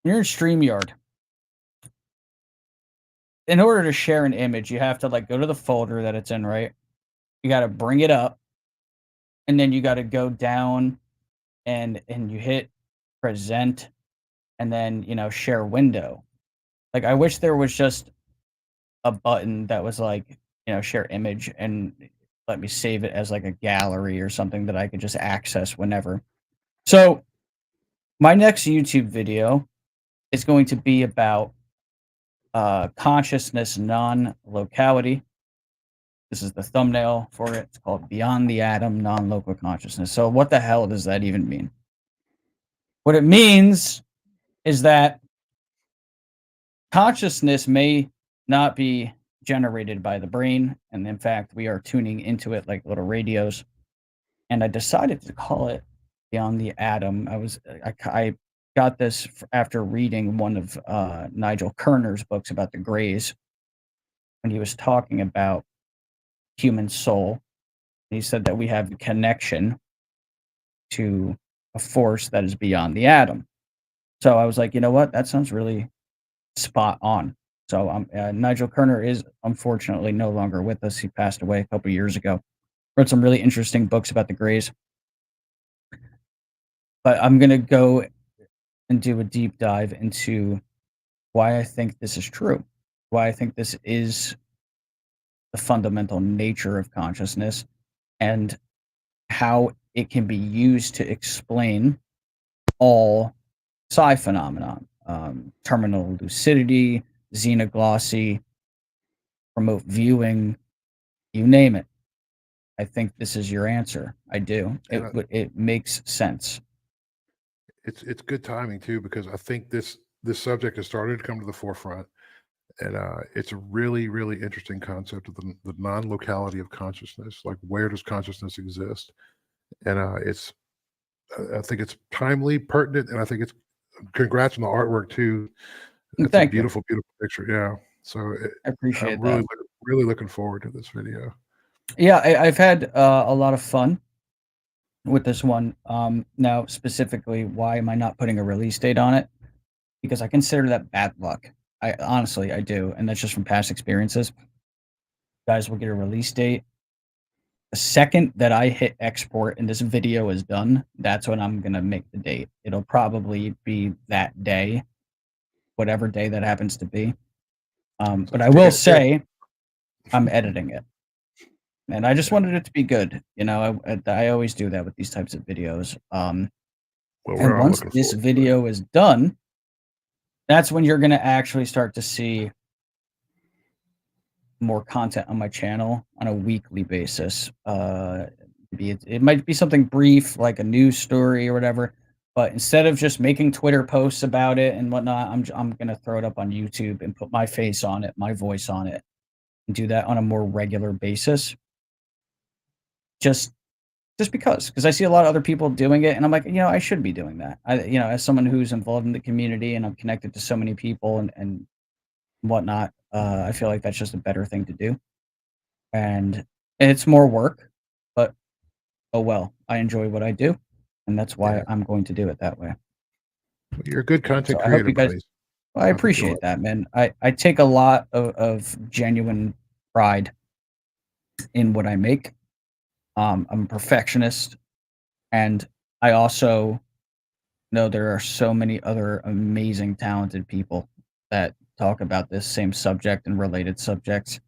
StreamYard, in order to share an image, you have to go to the folder that it's in, right? You got to bring it up, and then you got to go down and you hit present, and then share window. Like, I wish there was just a button that was share image and let me save it as a gallery or something that I could just access whenever. So my next YouTube video is going to be about consciousness non-locality. This is the thumbnail for it. It's called Beyond the Atom, Non-Local Consciousness. So what the hell does that even mean? What it means is that consciousness may not be generated by the brain, and in fact, we are tuning into it like little radios. And I decided to call it Beyond the Atom. I got this after reading one of Nigel Kerner's books about the Greys, when he was talking about human soul. He said that we have a connection to a force that is beyond the atom. So I was like, you know what? That sounds really spot on. So Nigel Kerner is unfortunately no longer with us. He passed away a couple years ago. Wrote some really interesting books about the Greys. But I'm going to go and do a deep dive into why I think this is true, why I think this is the fundamental nature of consciousness, and how it can be used to explain all psi phenomenon, terminal lucidity, xenoglossy, remote viewing, you name it. I think this is your answer. I do. It makes sense. It's good timing too, because I think this subject has started to come to the forefront, and it's a really, really interesting concept of the non-locality of consciousness. Like, where does consciousness exist? And I think it's timely, pertinent, and I think it's congrats on the artwork too. It's a beautiful, beautiful picture. Yeah. So I appreciate I'm that. really looking forward to this video. Yeah, I've had a lot of fun with this one. Now, specifically, why am I not putting a release date on it? Because I consider that bad luck. I honestly do, and that's just from past experiences. Guys will get a release date. The second that I hit export and this video is done, that's when I'm gonna make the date. It'll probably be that day, whatever day that happens to be. But I will say, I'm editing it. And I just wanted it to be good. I always do that with these types of videos. And once this video is done, that's when you're going to actually start to see more content on my channel on a weekly basis. It might be something brief, like a news story or whatever. But instead of just making Twitter posts about it and whatnot, I'm going to throw it up on YouTube and put my face on it, my voice on it, and do that on a more regular basis. Just because I see a lot of other people doing it, and I'm like, I should be doing that. As someone who's involved in the community and I'm connected to so many people and whatnot, I feel like that's just a better thing to do. And it's more work, but oh well, I enjoy what I do, and that's why I'm going to do it that way. You're a good content creator, Well, I I think you'll appreciate that, man. I take a lot of genuine pride in what I make. I'm a perfectionist, and I also know there are so many other amazing, talented people that talk about this same subject and related subjects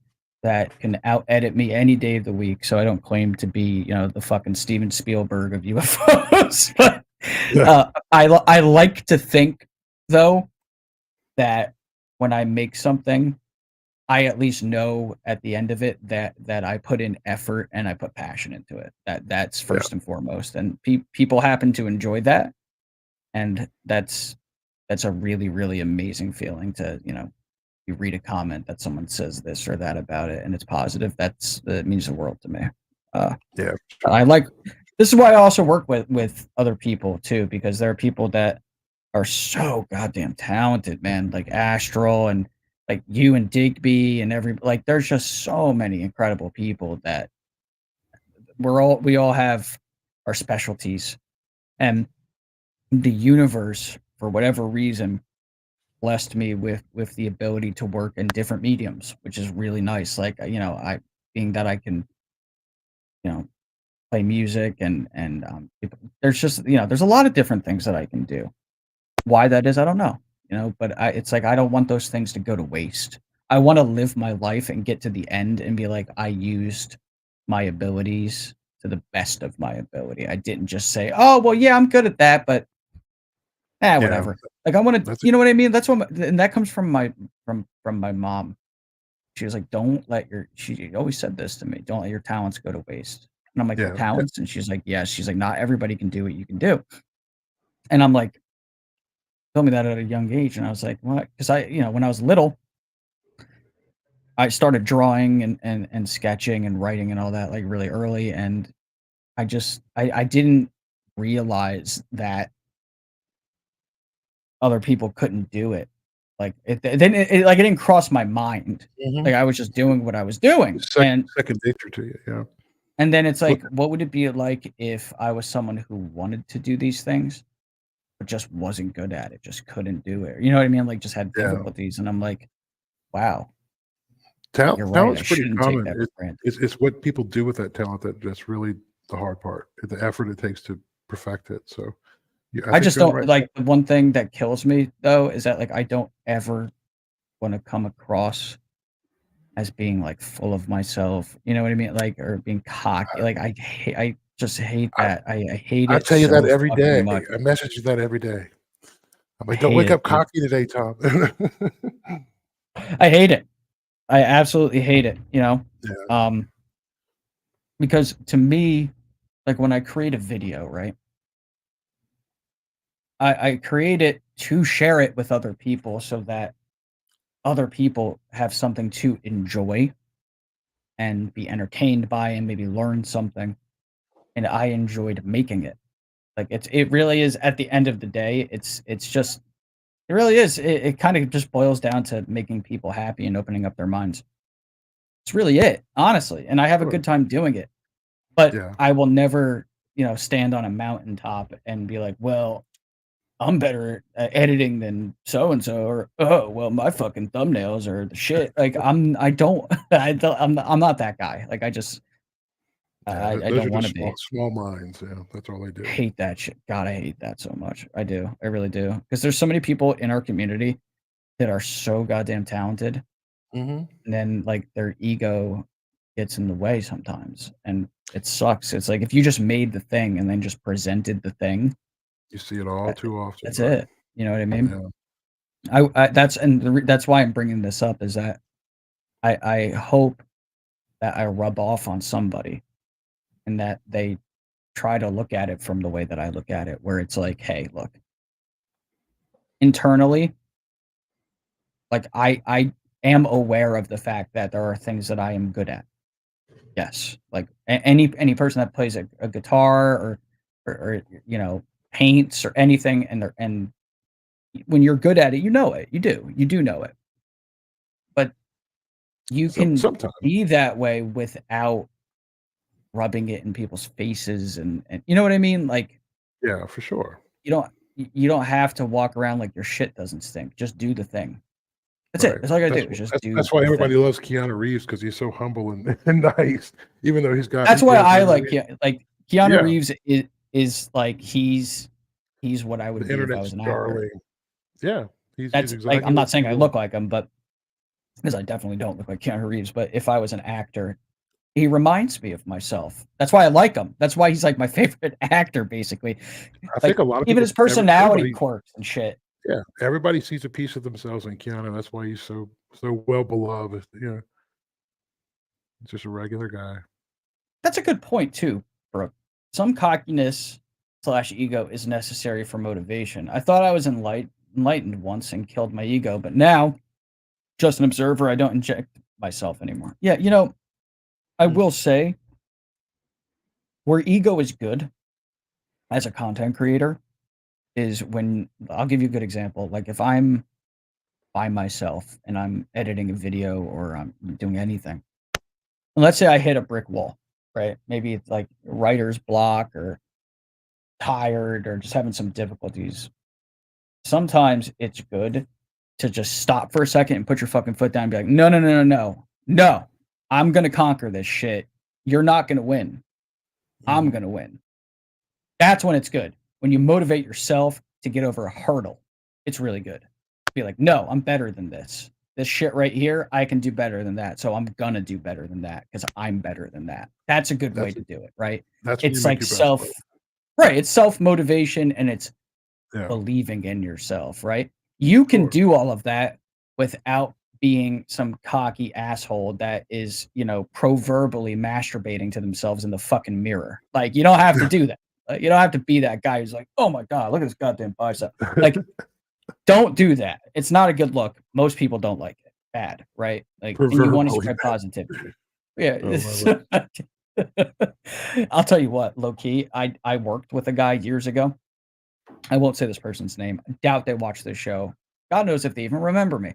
that can out edit me any day of the week. So I don't claim to be, the fucking Steven Spielberg of UFOs. But Yeah. I like to think though that when I make something, I at least know at the end of it that I put in effort and I put passion into it. That's Yeah. first and foremost, and people happen to enjoy that, and that's a really, really amazing feeling to, you read a comment that someone says this or that about it and it's positive. That means the world to me. Yeah. I like this is why I also work with other people too, because there are people that are so goddamn talented, man, like Astral and like you and Digby and there's just so many incredible people that we all have our specialties, and the universe for whatever reason blessed me with the ability to work in different mediums, which is really nice. Like, I being that I can, play music and there's just, there's a lot of different things that I can do. Why that is, I don't know, but it's like I don't want those things to go to waste. I want to live my life and get to the end and be like, I used my abilities to the best of my ability. I didn't just say, oh, well, yeah, I'm good at that, but Yeah. whatever. Like I want to, That's you know what I mean? That's what, and that comes from from my mom. She was like, don't let she always said this to me, don't let your talents go to waste. And I'm like, yeah. talents? And she's like, yes. She's like, not everybody can do what you can do. And I'm like, told me that at a young age. And I was like, what? Because when I was little, I started drawing and sketching and writing and all that like really early. And I didn't realize that other people couldn't do it. Like it didn't cross my mind. Mhm. Like I was just doing what I was doing. Second nature to you. Yeah. And then it's like, what would it be like if I was someone who wanted to do these things, but just wasn't good at it, just couldn't do it? You know what I mean? Like just had Yeah. difficulties. And I'm like, wow, you're right. Talent's I pretty shouldn't take common. that for granted. It's what people do with that talent that's really the hard part. The effort it takes to perfect it. So I think just you're don't right. like the one thing that kills me though is that like I don't ever want to come across as being like full of myself. You know what I mean? Like or being cocky. Like I just hate I that. I hate I it tell you that so every day. fucking much. I message you that every day. I'm I like, don't hate wake it, up dude. cocky today, Tom. I hate it. I absolutely hate it, Yeah. because to me, like when I create a video, right? I create it to share it with other people so that other people have something to enjoy and be entertained by and maybe learn something. And I enjoyed making it. Like it really is at the end of the day, it's just it really is. It kind of just boils down to making people happy and opening up their minds. It's really it, honestly. And I have a Sure. good time doing it. But Yeah. I will never, stand on a mountaintop and be like, well, I'm better at editing than so and so, or oh well, my fucking thumbnails are the shit. Like I don't, I'm not that guy. Like I just, Yeah. I Those don't are want to just be. small minds. Yeah. That's all they do. Hate that shit. God, I hate that so much. I do. I really do. Because there's so many people in our community that are so goddamn talented, Mm-hmm. and then like their ego gets in the way sometimes, and it sucks. It's like if you just made the thing and then just presented the thing, You see it all too often. that's But it. You know what I mean? yeah. That's why I'm bringing this up is that I hope that I rub off on somebody and that they try to look at it from the way that I look at it, where it's like, hey, look, internally, like I am aware of the fact that there are things that I am good at. Yes, like any person that plays a guitar or paints or anything, and when you're good at it, you know it. You do know it. But you can Sometimes. be that way without rubbing it in people's faces and you know what I mean? Like Yeah, for sure. you don't you don't have to walk around like your shit doesn't stink. Just do the thing. That's it. That's all I gotta do. Is just do. That's why everybody loves Keanu Reeves, because he's so humble and nice, even though he's got. That's why I like Keanu Reeves is like he's what I would be if I was an actor. Yeah, he's exactly like, I'm not saying I look like him, but because I definitely don't look like Keanu Reeves. But if I was an actor, he reminds me of myself. That's why I like him. That's why he's like my favorite actor, basically. I think a lot of even his personality quirks and shit. Yeah, everybody sees a piece of themselves in Keanu. That's why he's so well beloved. Yeah, just a regular guy. That's a good point too, Brooke. Some cockiness / ego is necessary for motivation. I thought I was enlightened once and killed my ego, but now, just an observer, I don't inject myself anymore. Yeah, I will say, where ego is good as a content creator is when, I'll give you a good example. Like if I'm by myself and I'm editing a video or I'm doing anything, and let's say I hit a brick wall, right? Maybe it's like writer's block or tired or just having some difficulties. Sometimes it's good to just stop for a second and put your fucking foot down and be like, no, I'm going to conquer this shit. You're not going to win. I'm going to win. That's when it's good. When you motivate yourself to get over a hurdle, it's really good. Be like, no, I'm better than this. This shit right here, I can do better than that. So I'm going to do better than that because I'm better than that. That's a good way to do it, right? It's like it's self-motivation and it's believing in yourself, right? You can do all of that without being some cocky asshole that is, proverbially masturbating to themselves in the fucking mirror. Like, you don't have to do that. You don't have to be that guy who's like, oh my God, look at this goddamn bicep. Like, don't do that. It's not a good look. Most people don't like it. Bad, right? Like, and you want to spread positivity. Yeah. I'll tell you what, low key, I worked with a guy years ago. I won't say this person's name. I doubt they watch this show. God knows if they even remember me.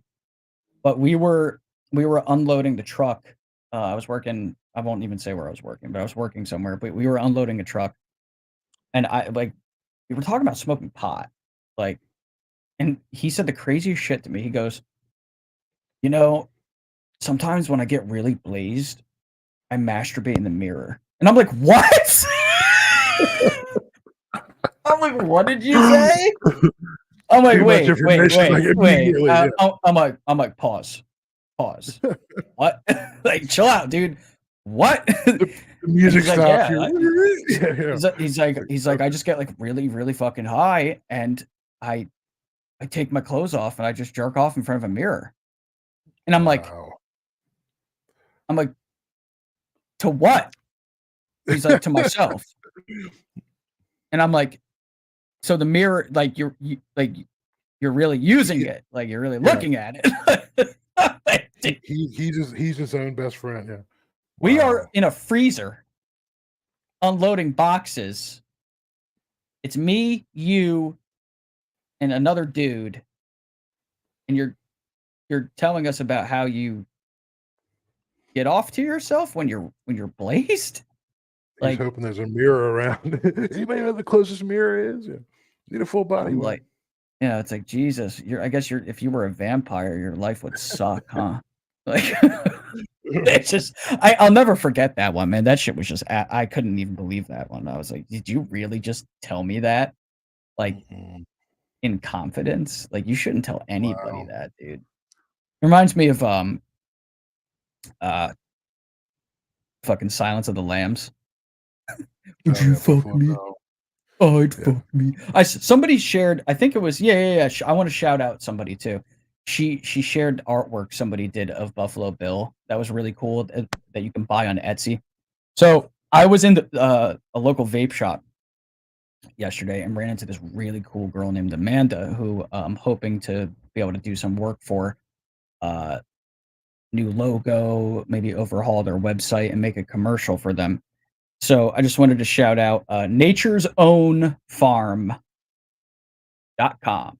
But we were unloading the truck. I was working. I won't even say where I was working, but I was working somewhere. But we were unloading a truck, and we were talking about smoking pot, and he said the craziest shit to me. He goes, sometimes when I get really blazed, I masturbate in the mirror, and I'm like, what? I'm like, what did you say? I'm like, wait. I'm like, pause. What? Like, chill out, dude. What? The music stopped. He's like, I just get like really, really fucking high, and I take my clothes off and I just jerk off in front of a mirror. And I'm like, to what? He's like, to myself. And I'm like, so the mirror, like you're really using it, like you're really looking at it. he's his own best friend. Yeah, we are in a freezer, unloading boxes. It's me, you, and another dude, and you're telling us about how you get off to yourself when you're blazed. He's hoping there's a mirror around. Anybody know where the closest mirror is? Yeah. Need a full body. Like, it's like, Jesus. I guess if you were a vampire, your life would suck, huh? Like, it's just, I'll never forget that one, man. That shit was just, I couldn't even believe that one. I was like, did you really just tell me that? Like, in confidence? Like, you shouldn't tell anybody that, dude. Reminds me of fucking Silence of the Lambs. Would you fuck me? Oh, I'd fuck me. Somebody shared, I think it was, I want to shout out somebody too. She shared artwork somebody did of Buffalo Bill that was really cool that you can buy on Etsy. So I was in a local vape shop yesterday and ran into this really cool girl named Amanda who I'm hoping to be able to do some work for. New logo, maybe overhaul their website and make a commercial for them. So I just wanted to shout out Nature's Own Farm.com.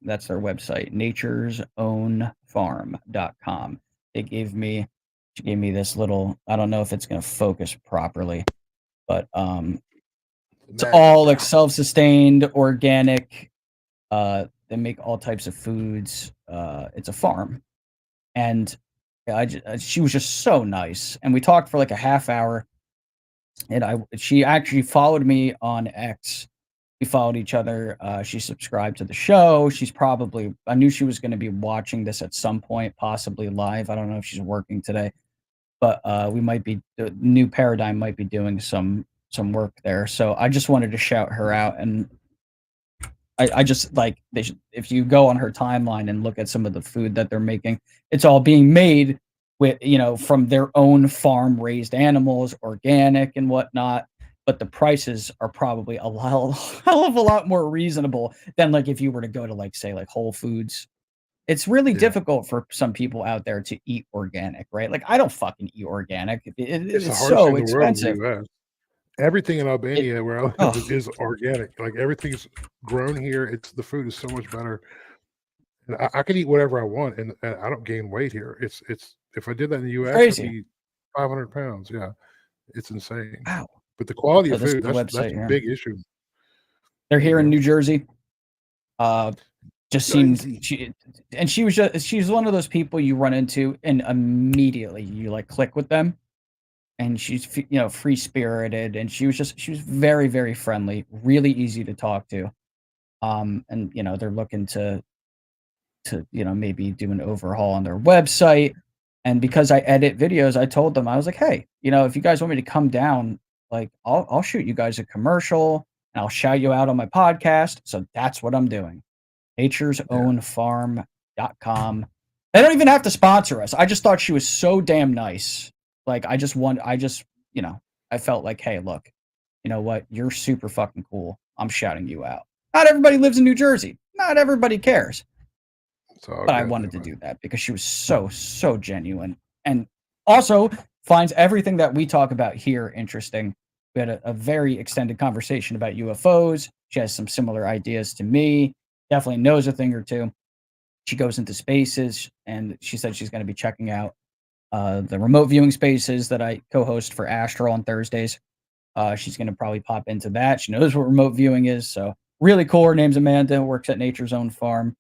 That's their website, Nature's Own Farm.com. She gave me this little, I don't know if it's going to focus properly, but it's all like self-sustained, organic They make all types of foods. It's a farm, and she was just so nice. And we talked for like a half hour. And she actually followed me on X. We followed each other. She subscribed to the show. I knew she was going to be watching this at some point, possibly live. I don't know if she's working today, but the New Paradigm might be doing some work there. So I just wanted to shout her out. And I just like, if you go on her timeline and look at some of the food that they're making, it's all being made with, from their own farm raised animals, organic and whatnot. But the prices are probably a hell of a lot more reasonable than like if you were to go to like, say, like Whole Foods. It's really difficult for some people out there to eat organic, right? Like I don't fucking eat organic. It's the It's hardest so thing in the world in the expensive. US. Everything in Albania where I live is organic. Like everything's grown here. The food is so much better. And I can eat whatever I want, and I don't gain weight here. It's if I did that in the US, I'd be 500 pounds. Yeah, it's insane. Wow. But the quality of This is food, the that's website a here. big issue. They're here in New Jersey. Just seemed she's one of those people you run into and immediately you like click with them. And she's free spirited, and she was very, very friendly, really easy to talk to. And they're looking to maybe do an overhaul on their website. And because I edit videos, I told them, I was like, hey, if you guys want me to come down, like I'll shoot you guys a commercial and I'll shout you out on my podcast. So that's what I'm doing. naturesownfarm.com. They don't even have to sponsor us. I just thought she was so damn nice. Like I felt like, hey, look, you know what? You're super fucking cool. I'm shouting you out. Not everybody lives in New Jersey. Not everybody cares. But I wanted to do that because she was so genuine, and also finds everything that we talk about here interesting. We had a very extended conversation about UFOs. She has some similar ideas to me. Definitely knows a thing or two. She goes into spaces, and she said she's going to be checking out the remote viewing spaces that I co-host for Astral on Thursdays. She's going to probably pop into that. She knows what remote viewing is, so really cool. Her name's Amanda, works at Nature's Own Farm.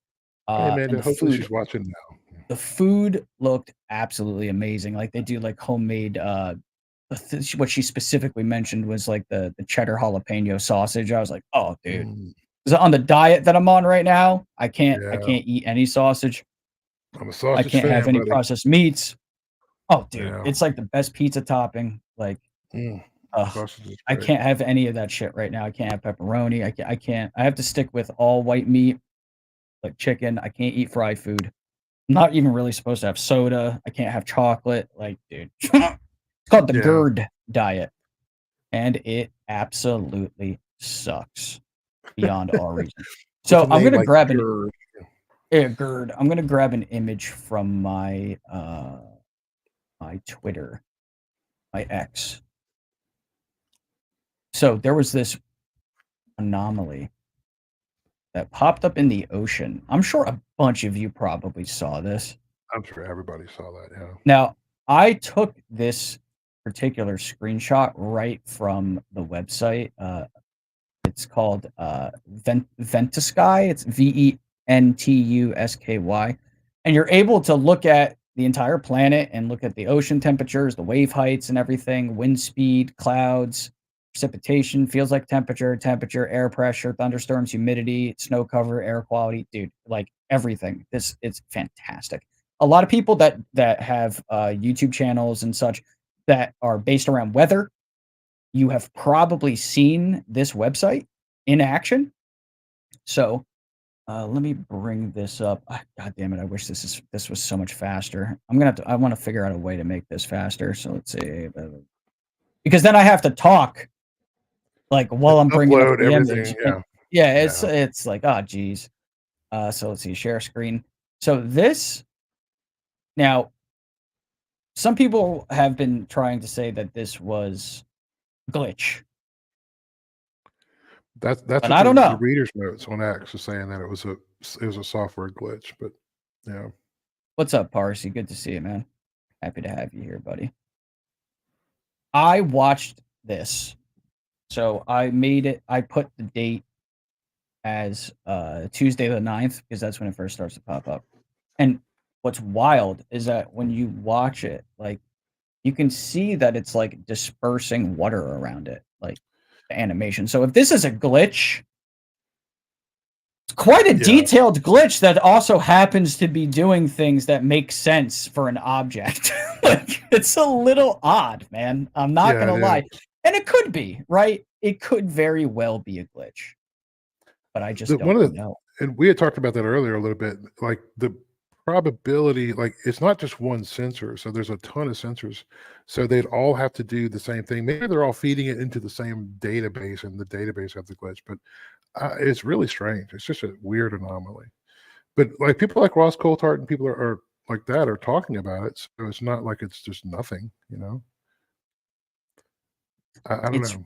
Hey, Amanda, hopefully she's watching now. The food looked absolutely amazing. Like they do like homemade. What she specifically mentioned was like the cheddar jalapeno sausage. I was like, oh, dude. Is it on the diet that I'm on right now? I can't eat any sausage. I'm a sausage I can't fan, have any buddy. processed meats. Oh, dude, Yeah. it's like the best pizza topping. Like, I can't have any of that shit right now. I can't have pepperoni. I can't. I have to stick with all white meat, like chicken. I can't eat fried food. I'm not even really supposed to have soda. I can't have chocolate. Like, dude, it's called the GERD diet, and it absolutely sucks beyond all reason. So I'm gonna grab GERD. GERD. I'm gonna grab an image from my my Twitter, my X. So there was this anomaly that popped up in the ocean. I'm sure a bunch of you probably saw this. I'm sure everybody saw that, yeah. Now, I took this particular screenshot right from the website. It's called Ventusky. It's VENTUSKY. And you're able to look at the entire planet and look at the ocean temperatures, the wave heights and everything, wind speed, clouds, precipitation, feels like temperature, air pressure, thunderstorms, humidity, snow cover, air quality, dude, like everything. It's fantastic. A lot of people that have YouTube channels and such that are based around weather, you have probably seen this website in action. So let me bring this up. God damn it! I wish this was so much faster. I want to figure out a way to make this faster. So let's see, because then I have to talk like while I'm bringing up the image. Yeah, it's like, oh geez. So let's see, share screen. So this now, some people have been trying to say that this was glitch. That's but I don't know. The reader's notes on X was saying that it was a software glitch, but yeah. What's up, Parsi? Good to see you, man. Happy to have you here, buddy. I watched this. So I made it. I put the date as Tuesday the 9th, because that's when it first starts to pop up. And what's wild is that when you watch it, like, you can see that it's like dispersing water around it, like the animation. So if this is a glitch, it's quite a detailed glitch that also happens to be doing things that make sense for an object. Like, it's a little odd, man. I'm not gonna lie. And it could be, right? It could very well be a glitch. But I just don't know. And we had talked about that earlier a little bit, like the probability, like it's not just one sensor, so there's a ton of sensors, so they'd all have to do the same thing. Maybe they're all feeding it into the same database and the database has the glitch, but it's really strange. It's just a weird anomaly. But like people like Ross Coulthart and people are like that are talking about it, so it's not like it's just nothing, you know. I don't know.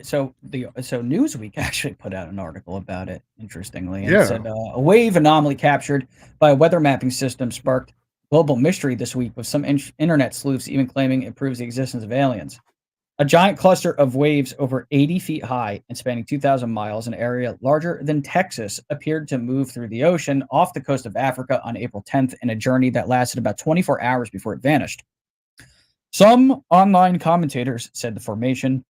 So Newsweek actually put out an article about it, interestingly, and it said a wave anomaly captured by a weather mapping system sparked global mystery this week, with some internet sleuths even claiming it proves the existence of aliens. A giant cluster of waves over 80 feet high and spanning 2,000 miles, an area larger than Texas, appeared to move through the ocean off the coast of Africa on April 10th in a journey that lasted about 24 hours before it vanished. Some online commentators said the formation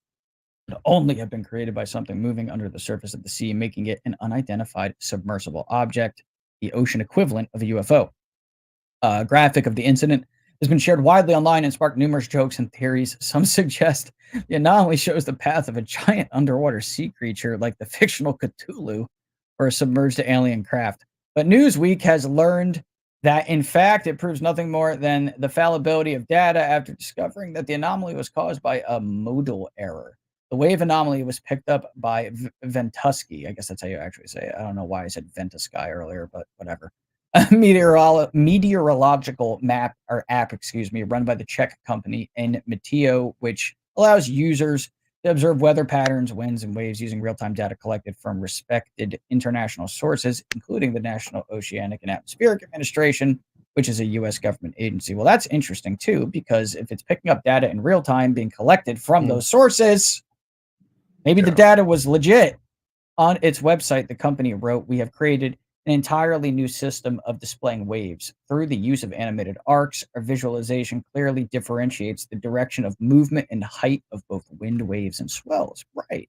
would only have been created by something moving under the surface of the sea, making it an unidentified submersible object, the ocean equivalent of a UFO. A graphic of the incident has been shared widely online and sparked numerous jokes and theories. Some suggest the anomaly shows the path of a giant underwater sea creature like the fictional Cthulhu or a submerged alien craft. But Newsweek has learned that, in fact, it proves nothing more than the fallibility of data after discovering that the anomaly was caused by a modal error. The wave anomaly was picked up by Ventusky. I guess that's how you actually say it. I don't know why I said Ventusky earlier, but whatever. A meteorological app, run by the Czech company Meteo, which allows users to observe weather patterns, winds, and waves using real-time data collected from respected international sources, including the National Oceanic and Atmospheric Administration, which is a U.S. government agency. Well, that's interesting, too, because if it's picking up data in real time being collected from those sources, maybe the data was legit. On its website, the company wrote, "We have created an entirely new system of displaying waves. Through the use of animated arcs, our visualization clearly differentiates the direction of movement and height of both wind waves and swells." Right.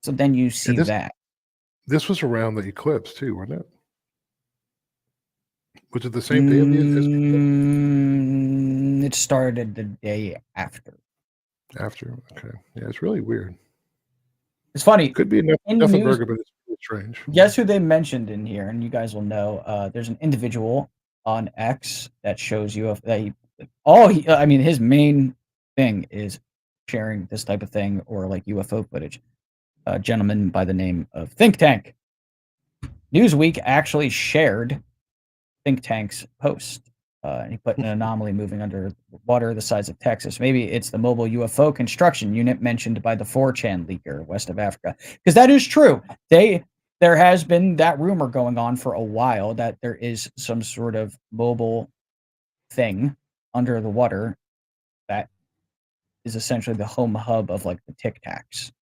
So then you see that. This was around the eclipse too, wasn't it? Was it the same day of the eclipse? It started the day after. After, okay. Yeah, it's really weird. It's funny. Could be nothing burger, but it's really strange. Guess who they mentioned in here, and you guys will know. There's an individual on X that shows you his main thing is sharing this type of thing or like UFO footage. A gentleman by the name of Think Tank. Newsweek actually shared Think Tank's post. And he put an anomaly moving under water the size of Texas. Maybe it's the mobile UFO construction unit mentioned by the 4chan leaker west of Africa. Because that is true. There has been that rumor going on for a while that there is some sort of mobile thing under the water that is essentially the home hub of like the Tic Tacs.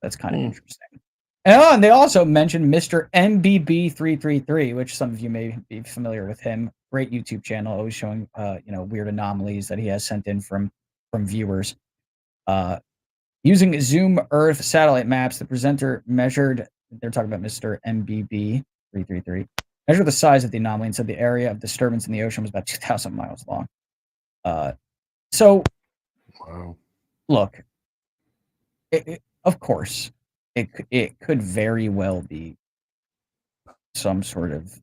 That's kind of interesting. And they also mentioned Mr. MBB333, which some of you may be familiar with him. Great YouTube channel, always showing weird anomalies that he has sent in from viewers. Using Zoom Earth satellite maps, the presenter measured, they're talking about Mr. MBB333, measured the size of the anomaly and said the area of disturbance in the ocean was about 2,000 miles long. Wow. Look, of course, it could very well be some sort of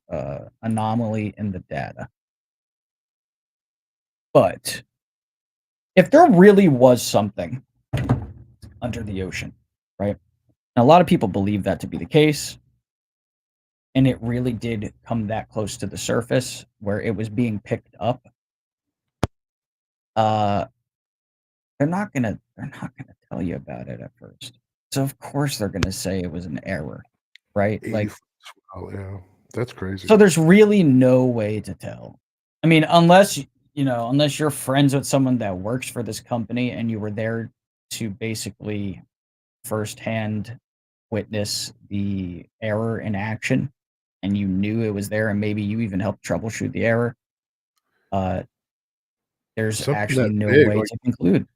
anomaly in the data. But if there really was something under the ocean, right? And a lot of people believe that to be the case, and it really did come that close to the surface where it was being picked up, they're not gonna tell you about it at first. So of course they're gonna say it was an error, right? Like, oh yeah, that's crazy. So there's really no way to tell. I mean, unless you're friends with someone that works for this company and you were there to basically firsthand witness the error in action, and you knew it was there, and maybe you even helped troubleshoot the error, there's Something actually that no big, way like, to conclude.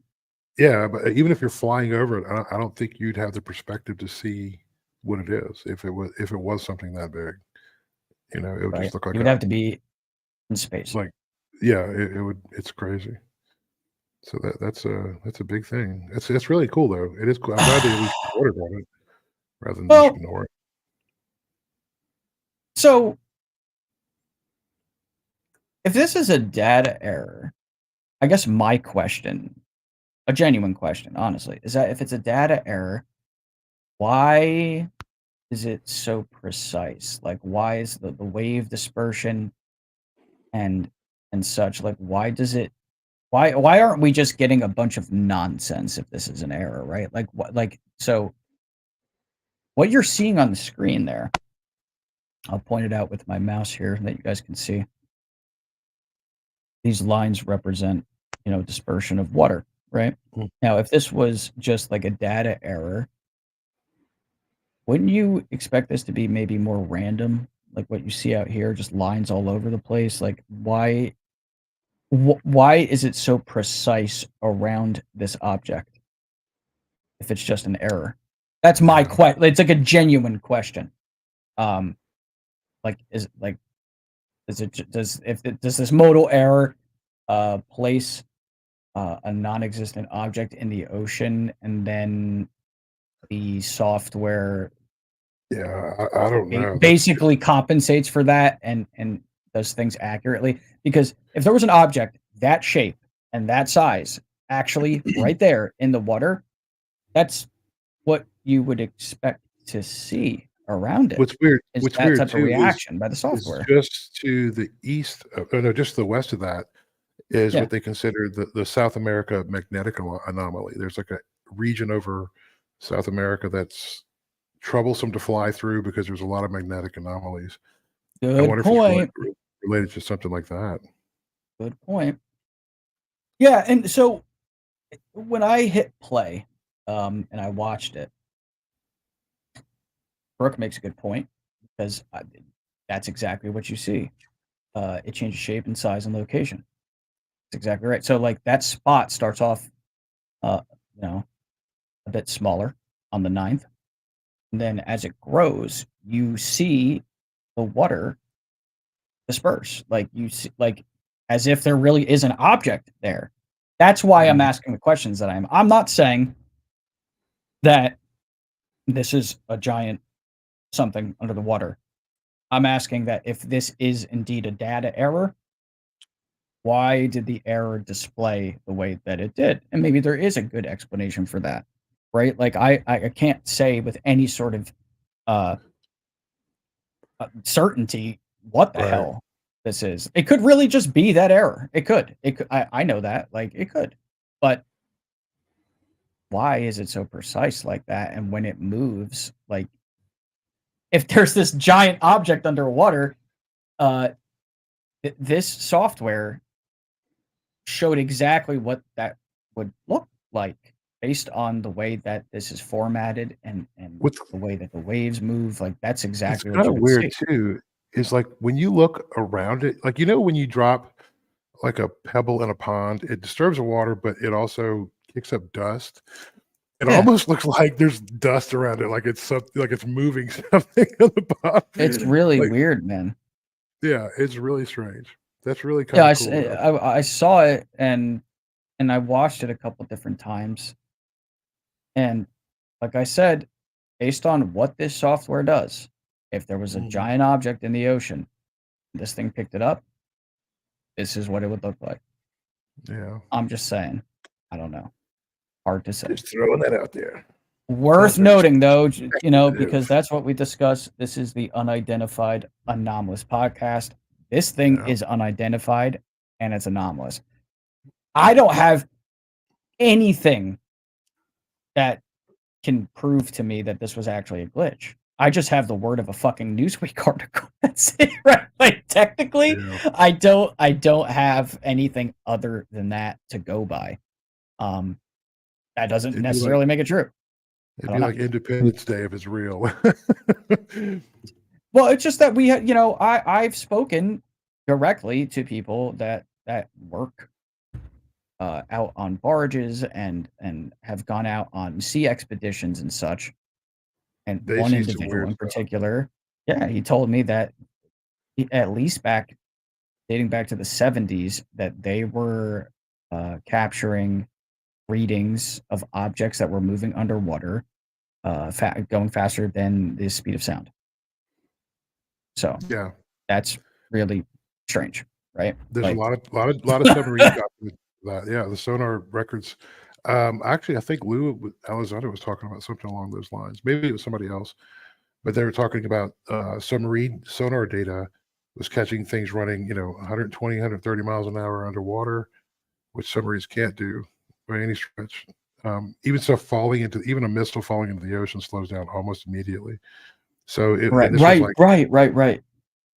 yeah, but even if you're flying over it, I don't think you'd have the perspective to see what it is if it was something that big. You know, it would Right? just look like You would have to be in space. like, yeah, it would. It's crazy. So that's a big thing. It's really cool though. It is cool. I'm glad they at least reported on it rather than just Well, ignore it. so if this is a data error, I guess my question, a genuine question, honestly, is that if it's a data error, why is it so precise? Like, why is the wave dispersion and such, like, why aren't we just getting a bunch of nonsense if this is an error, right? Like, what, like, so what you're seeing on the screen there, I'll point it out with my mouse here that you guys can see. These lines represent, dispersion of water, right? Mm. Now, if this was just like a data error, wouldn't you expect this to be maybe more random, like what you see out here, just lines all over the place? Like, why is it so precise around this object if it's just an error? That's my question. It's like a genuine question. Like, does this modal error place a non-existent object in the ocean, and then the software I don't know. basically compensates for that and does things accurately? Because if there was an object that shape and that size actually right there in the water, that's what you would expect to see around it. What's weird Type of too reaction by the is software. just to the east no, just to the west of that is Yeah. what they consider the South America magnetic anomaly. There's like a region over South America that's troublesome to fly through because there's a lot of magnetic anomalies. I Good wonder if point. it's related to something like that. Good point. Yeah, and so when I hit play, and I watched it, Brooke makes a good point because that's exactly what you see. It changes shape and size and location. That's exactly right. So, like, that spot starts off, uh, a bit smaller on the 9th. And then as it grows, you see the water disperse. Like, you see, like, as if there really is an object there. That's why I'm asking the questions that I'm not saying that this is a giant something under the water. I'm asking that if this is indeed a data error, why did the error display the way that it did? And maybe there is a good explanation for that, right? Like, I can't say with any sort of certainty what the hell this is. It could really just be that error. It could. I know that. Like, it could. But why is it so precise like that? And when it moves, like, if there's this giant object underwater, this software showed exactly what that would look like based on the way that this is formatted and the way that the waves move. Like, that's exactly what It's you kind of would weird see. too. Is like when you look around it, like when you drop like a pebble in a pond, it disturbs the water, but it also kicks up dust. It almost looks like there's dust around it, like it's something, like it's moving something on the bottom. It's really weird, man. Yeah, it's really strange. That's really kind of cool. I saw it and I watched it a couple different times. And like I said, based on what this software does, if there was a giant object in the ocean, this thing picked it up, this is what it would look like. Yeah. I'm just saying. I don't know. Hard to say. Just throwing that out there. Worth noting, though, because that's what we discuss. This is the Unidentified Anomalous podcast. This thing is unidentified, and it's anomalous. I don't have anything that can prove to me that this was actually a glitch. I just have the word of a fucking Newsweek article. That's it, right? Like, technically, I don't have anything other than that to go by. That doesn't necessarily make it true. It'd be like Independence Day if it's real. Well, it's just that we had, I've spoken directly to people that work out on barges and have gone out on sea expeditions and such. And They one see some individual weird in stuff. particular, yeah, he told me that at least dating back to the 70s, that they were capturing readings of objects that were moving underwater, going faster than the speed of sound. So Yeah, that's really strange, right? there's Like, a lot of submarine documents for that. Yeah, the sonar records. Actually, I think Lou Elizondo was talking about something along those lines. Maybe it was somebody else, but they were talking about submarine sonar data was catching things running, 120, 130 miles an hour underwater, which submarines can't do by any stretch. Even a missile falling into the ocean slows down almost immediately. So and this was like, right.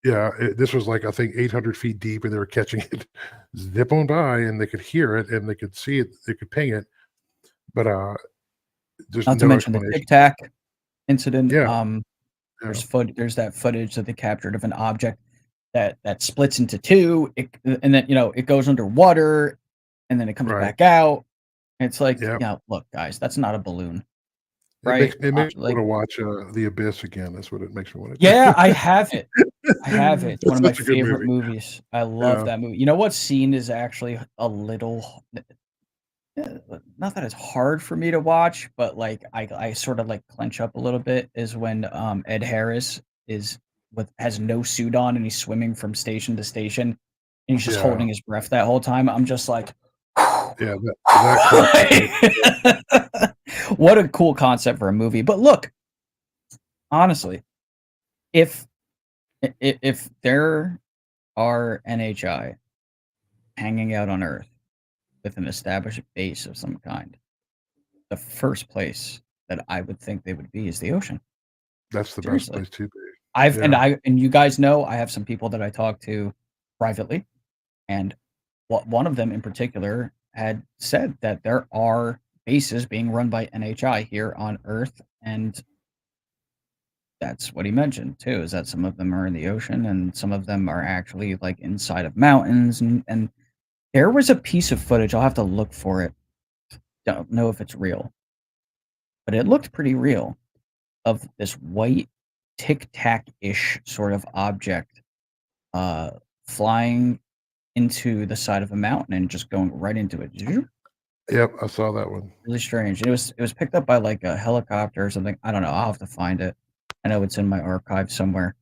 yeah, this was like, I think 800 feet deep, and they were catching it zip on by, and they could hear it and they could see it, they could ping it, but there's Not to no mention the explanation. Tic Tac incident. Yeah, There's that footage that they captured of an object that splits into two, and then it goes underwater, and then it comes right. back out. It's like, Yeah, look, guys, that's not a balloon, it right? makes me Like, want to watch The Abyss again. That's what it makes me want to yeah, do. I have it. It's one That's of my such a good favorite movie. movies. I love Yeah, that movie. You know what scene is actually a little, not that it's hard for me to watch, but like I sort of like clench up a little bit, is when Ed Harris has no suit on and he's swimming from station to station and he's just yeah, holding his breath that whole time. I'm just like, yeah. That concept. what a cool concept for a movie. But look, honestly, if there are NHI hanging out on Earth with an established base of some kind, the first place that I would think they would be is the ocean. That's the best Seriously. place to be. Yeah, And you guys know I have some people that I talk to privately, and one of them in particular had said that there are bases being run by NHI here on Earth, and that's what he mentioned too, is that some of them are in the ocean and some of them are actually like inside of mountains, and there was a piece of footage, I'll have to look for it. Don't know if it's real, but it looked pretty real, of this white tic-tac-ish sort of object flying into the side of a mountain and just going right into it. yep, I saw that one. Really strange. It was picked up by like a helicopter or something. I don't know. I'll have to find it. I know it's in my archive somewhere.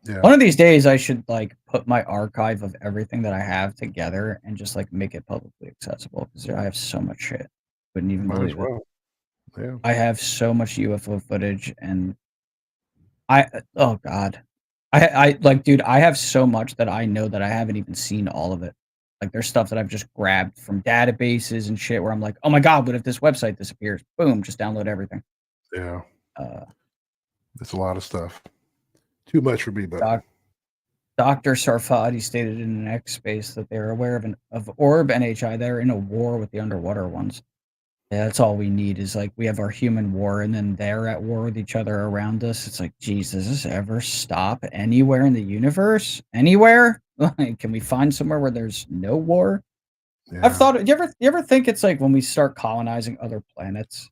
Yeah, One of these days, I should like put my archive of everything that I have together and just like make it publicly accessible, because I have so much shit. Wouldn't even might as believe it. well. Yeah, I have so much UFO footage, and oh god, like, dude, I have so much that I know that I haven't even seen all of it. Like, there's stuff that I've just grabbed from databases and shit where I'm like, oh my god, what if this website disappears? Boom, just download everything. yeah. Uh, That's a lot of stuff. Too much for me, but Dr. Sarfati stated in an X space that they are aware of Orb NHI. They're in a war with the underwater ones. Yeah, that's all we need, is like we have our human war, and then they're at war with each other around us. It's like, geez, does this ever stop anywhere in the universe? Anywhere? Like, can we find somewhere where there's no war? yeah. I've thought. You ever think it's like when we start colonizing other planets,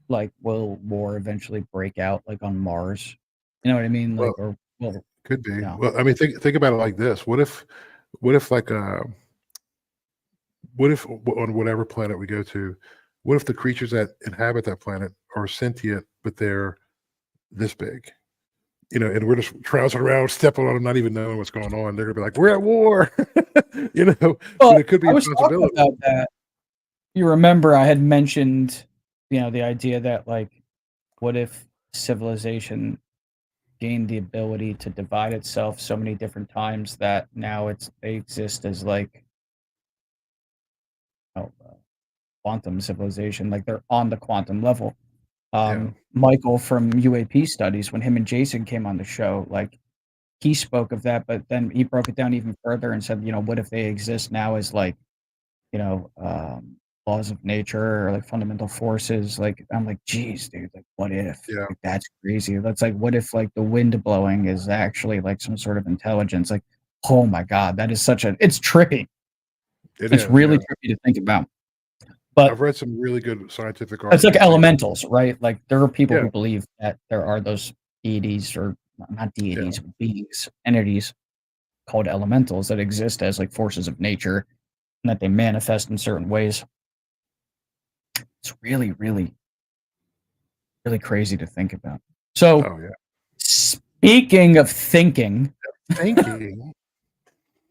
like, will war eventually break out, like on Mars? You know what I mean? Like, Well, well, could be. yeah. Well, I mean, think about it like this. What if like what if on whatever planet we go to, what if the creatures that inhabit that planet are sentient, but they're this big? And we're just trouncing around, stepping on them, not even knowing what's going on. They're gonna be like, "We're at war," Well, But it could be I a was talking possibility. about that. You remember I had mentioned, the idea that, like, what if civilization gained the ability to divide itself so many different times that now they exist as like, quantum civilization, like they're on the quantum level. Yeah, Michael from UAP Studies, when him and Jason came on the show, like, he spoke of that, but then he broke it down even further and said, what if they exist now as like, you know, um, laws of nature or like fundamental forces. Like I'm like, geez, dude, like what if? Yeah. Like, that's crazy. That's like, what if like the wind blowing is actually like some sort of intelligence? Like, oh my god, that is such a. It's trippy. It's really trippy to think about. But I've read some really good scientific it's articles. like elementals, right? Like there are people Yeah. who believe that there are those deities or not deities, but beings, entities called elementals that exist as like forces of nature and that they manifest in certain ways. It's really, really, really crazy to think about. So, speaking of thinking,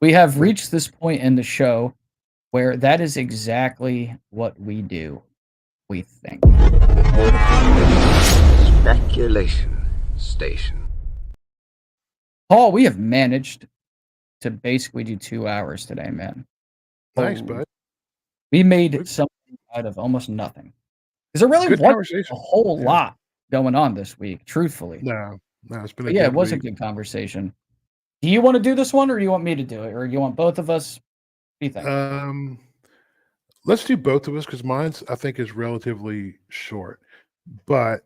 we have reached this point in the show where that is exactly what we do. We think. Speculation station. Paul, we have managed to basically do 2 hours today, man. Nice, bud. We made something out of almost nothing. Because there really wasn't a whole lot going on this week, truthfully. No, it's been it was a good conversation. Do you want to do this one, or do you want me to do it, or do you want both of us? What do you think? Let's do both of us because mine's I think is relatively short, but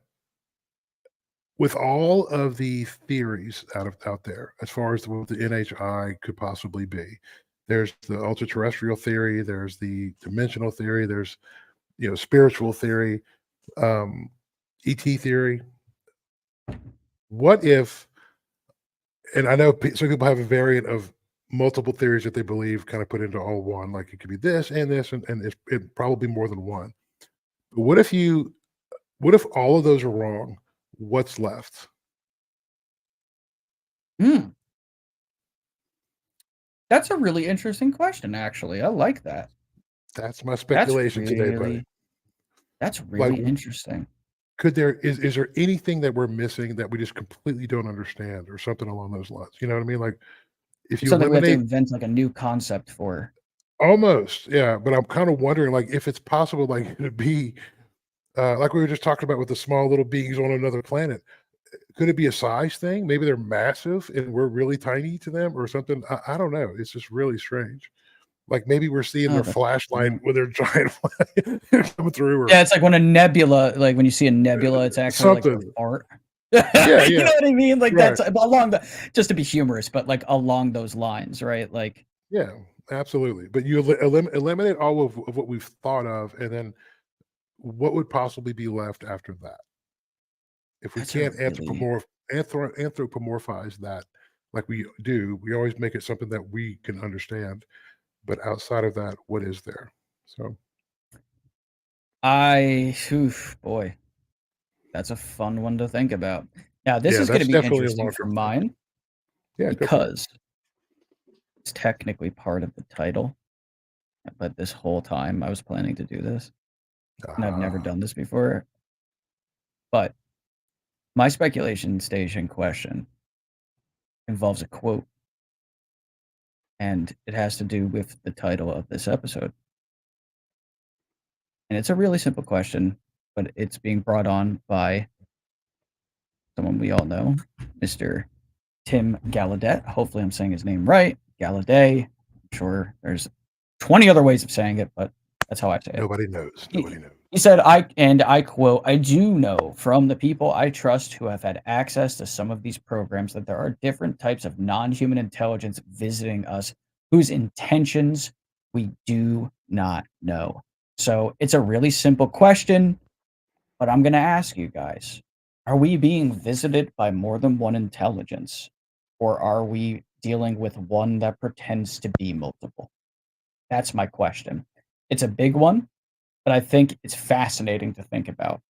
with all of the theories out there as far as what the NHI could possibly be, there's the ultra-terrestrial theory, there's the dimensional theory, there's spiritual theory, ET theory. What if? And I know some people have a variant of multiple theories that they believe kind of put into all one, like it could be this and this, and it probably more than one. But what if all of those are wrong? What's left? That's a really interesting question, actually. I like that. That's my speculation today, buddy. That's really interesting. Could is there anything that we're missing that we just completely don't understand or something along those lines? You know what I mean? Like if you something we have to eliminate invent like a new concept for. Almost, yeah. But I'm kind of wondering, like, if it's possible, like, to be like we were just talking about with the small little beings on another planet. Could it be a size thing? Maybe they're massive and we're really tiny to them, or something. I don't know. It's just really strange. Like maybe we're seeing their flashlight with their giant coming through. Or, yeah, it's like when a nebula, like when you see a nebula, it's actually like art. Yeah, you know what I mean? Like that's along the, just to be humorous, but like along those lines, right? Like, yeah, absolutely. But you eliminate all of what we've thought of, and then what would possibly be left after that? If we can't anthropomorphize that like we do, we always make it something that we can understand. But outside of that, what is there? So, boy, that's a fun one to think about. Now, this is going to be interesting for mine, because it's technically part of the title. But this whole time, I was planning to do this, and I've never done this before. But my speculation station question involves a quote. And it has to do with the title of this episode. And it's a really simple question, but it's being brought on by someone we all know, Mr. Tim Gallaudet. Hopefully I'm saying his name right. Gallaudet. I'm sure there's 20 other ways of saying it, but that's how I say it. Nobody knows. He said, I quote, "I do know from the people I trust who have had access to some of these programs that there are different types of non-human intelligence visiting us whose intentions we do not know." So it's a really simple question, but I'm going to ask you guys, are we being visited by more than one intelligence, or are we dealing with one that pretends to be multiple? That's my question. It's a big one, but I think it's fascinating to think about.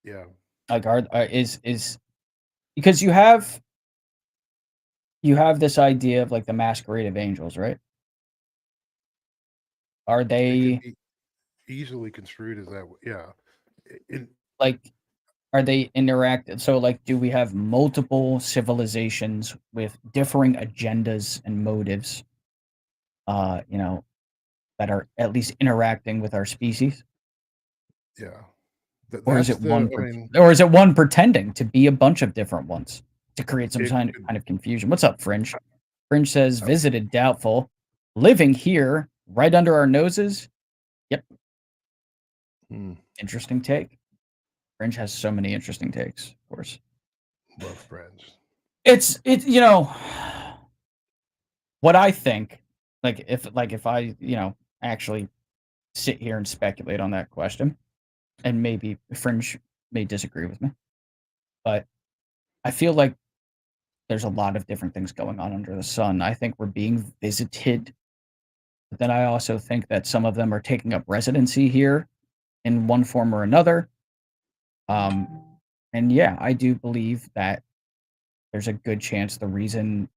Yeah. Like, is because you have this idea of like the masquerade of angels, right? Are they easily construed as that? Yeah. Like, are they interactive? So, like, do we have multiple civilizations with differing agendas and motives? That are at least interacting with our species. Yeah. Or is it or is it one pretending to be a bunch of different ones to create some kind of confusion? What's up, Fringe? Fringe says, visited, doubtful. Living here, right under our noses, Yep. Hmm. Interesting take. Fringe has so many interesting takes, of course. Love Fringe. It's you know what I think, if I, actually sit here and speculate on that question, and maybe Fringe may disagree with me, but I feel like there's a lot of different things going on under the sun. I think we're being visited, but then I also think that some of them are taking up residency here in one form or another. And yeah, I do believe that there's a good chance the reason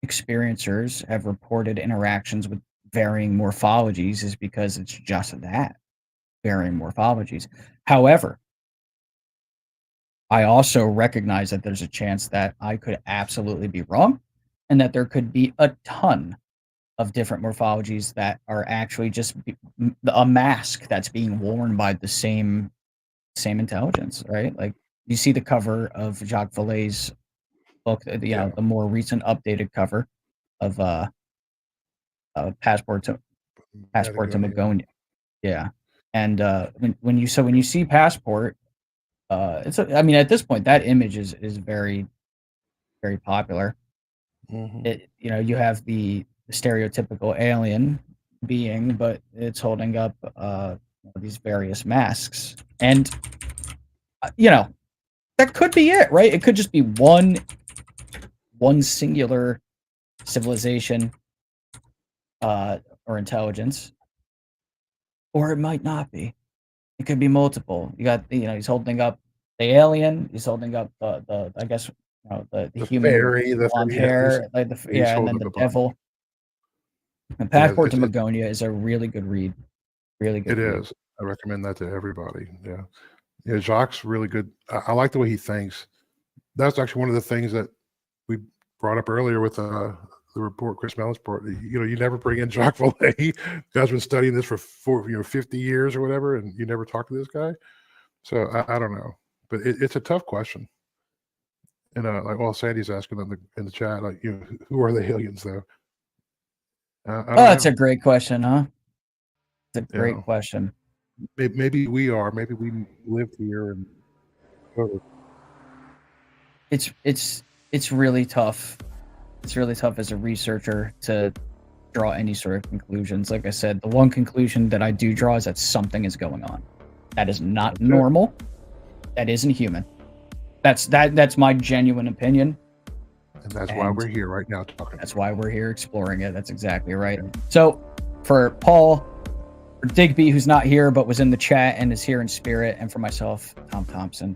experiencers have reported interactions with varying morphologies is because it's just that, varying morphologies. However, I also recognize that there's a chance that I could absolutely be wrong, and that there could be a ton of different morphologies that are actually just a mask that's being worn by the same intelligence, right? Like, you see the cover of Jacques Vallée's book, the more recent updated cover of Passport to Magonia. Yeah. And when you see Passport, I mean, at this point that image is very, very popular. You have the stereotypical alien being, but it's holding up these various masks, and that could be it, right? It could just be one singular civilization or intelligence, or it might not be. It could be multiple. You got, he's holding up the alien. He's holding up the I guess, the human fairy, blonde hair, and then the devil. And Passport to Magonia is a really good read. Really good. It is. I recommend that to everybody. Yeah, Jacques really good. I like the way he thinks. That's actually one of the things that we brought up earlier with the report, Chris Mellon's report. You never bring in Jacques Vallée. You guys been studying this for 50 years or whatever, and you never talk to this guy. So I don't know, but it's a tough question. And Sandy's asking in the chat, who are the aliens though? That's a great question, huh? It's a great question. Maybe we are. Maybe we live here, and it's really tough. It's really tough as a researcher to draw any sort of conclusions. Like I said, the one conclusion that I do draw is that something is going on. That is not normal. That isn't human. That's my genuine opinion. And that's why we're here right now talking. That's why we're here exploring it. That's exactly right. So for Paul, for Digby, who's not here but was in the chat and is here in spirit, and for myself, Tom Thompson,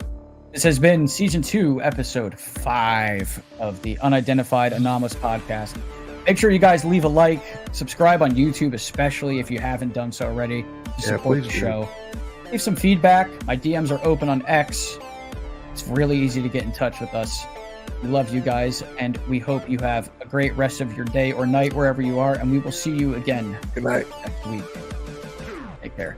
this has been Season 2, Episode 5 of the Unidentified Anomalous Podcast. Make sure you guys leave a like, subscribe on YouTube, especially if you haven't done so already, to support the show. Leave some feedback. My DMs are open on X. It's really easy to get in touch with us. We love you guys, and we hope you have a great rest of your day or night wherever you are, and we will see you again Good night. next week. Take care.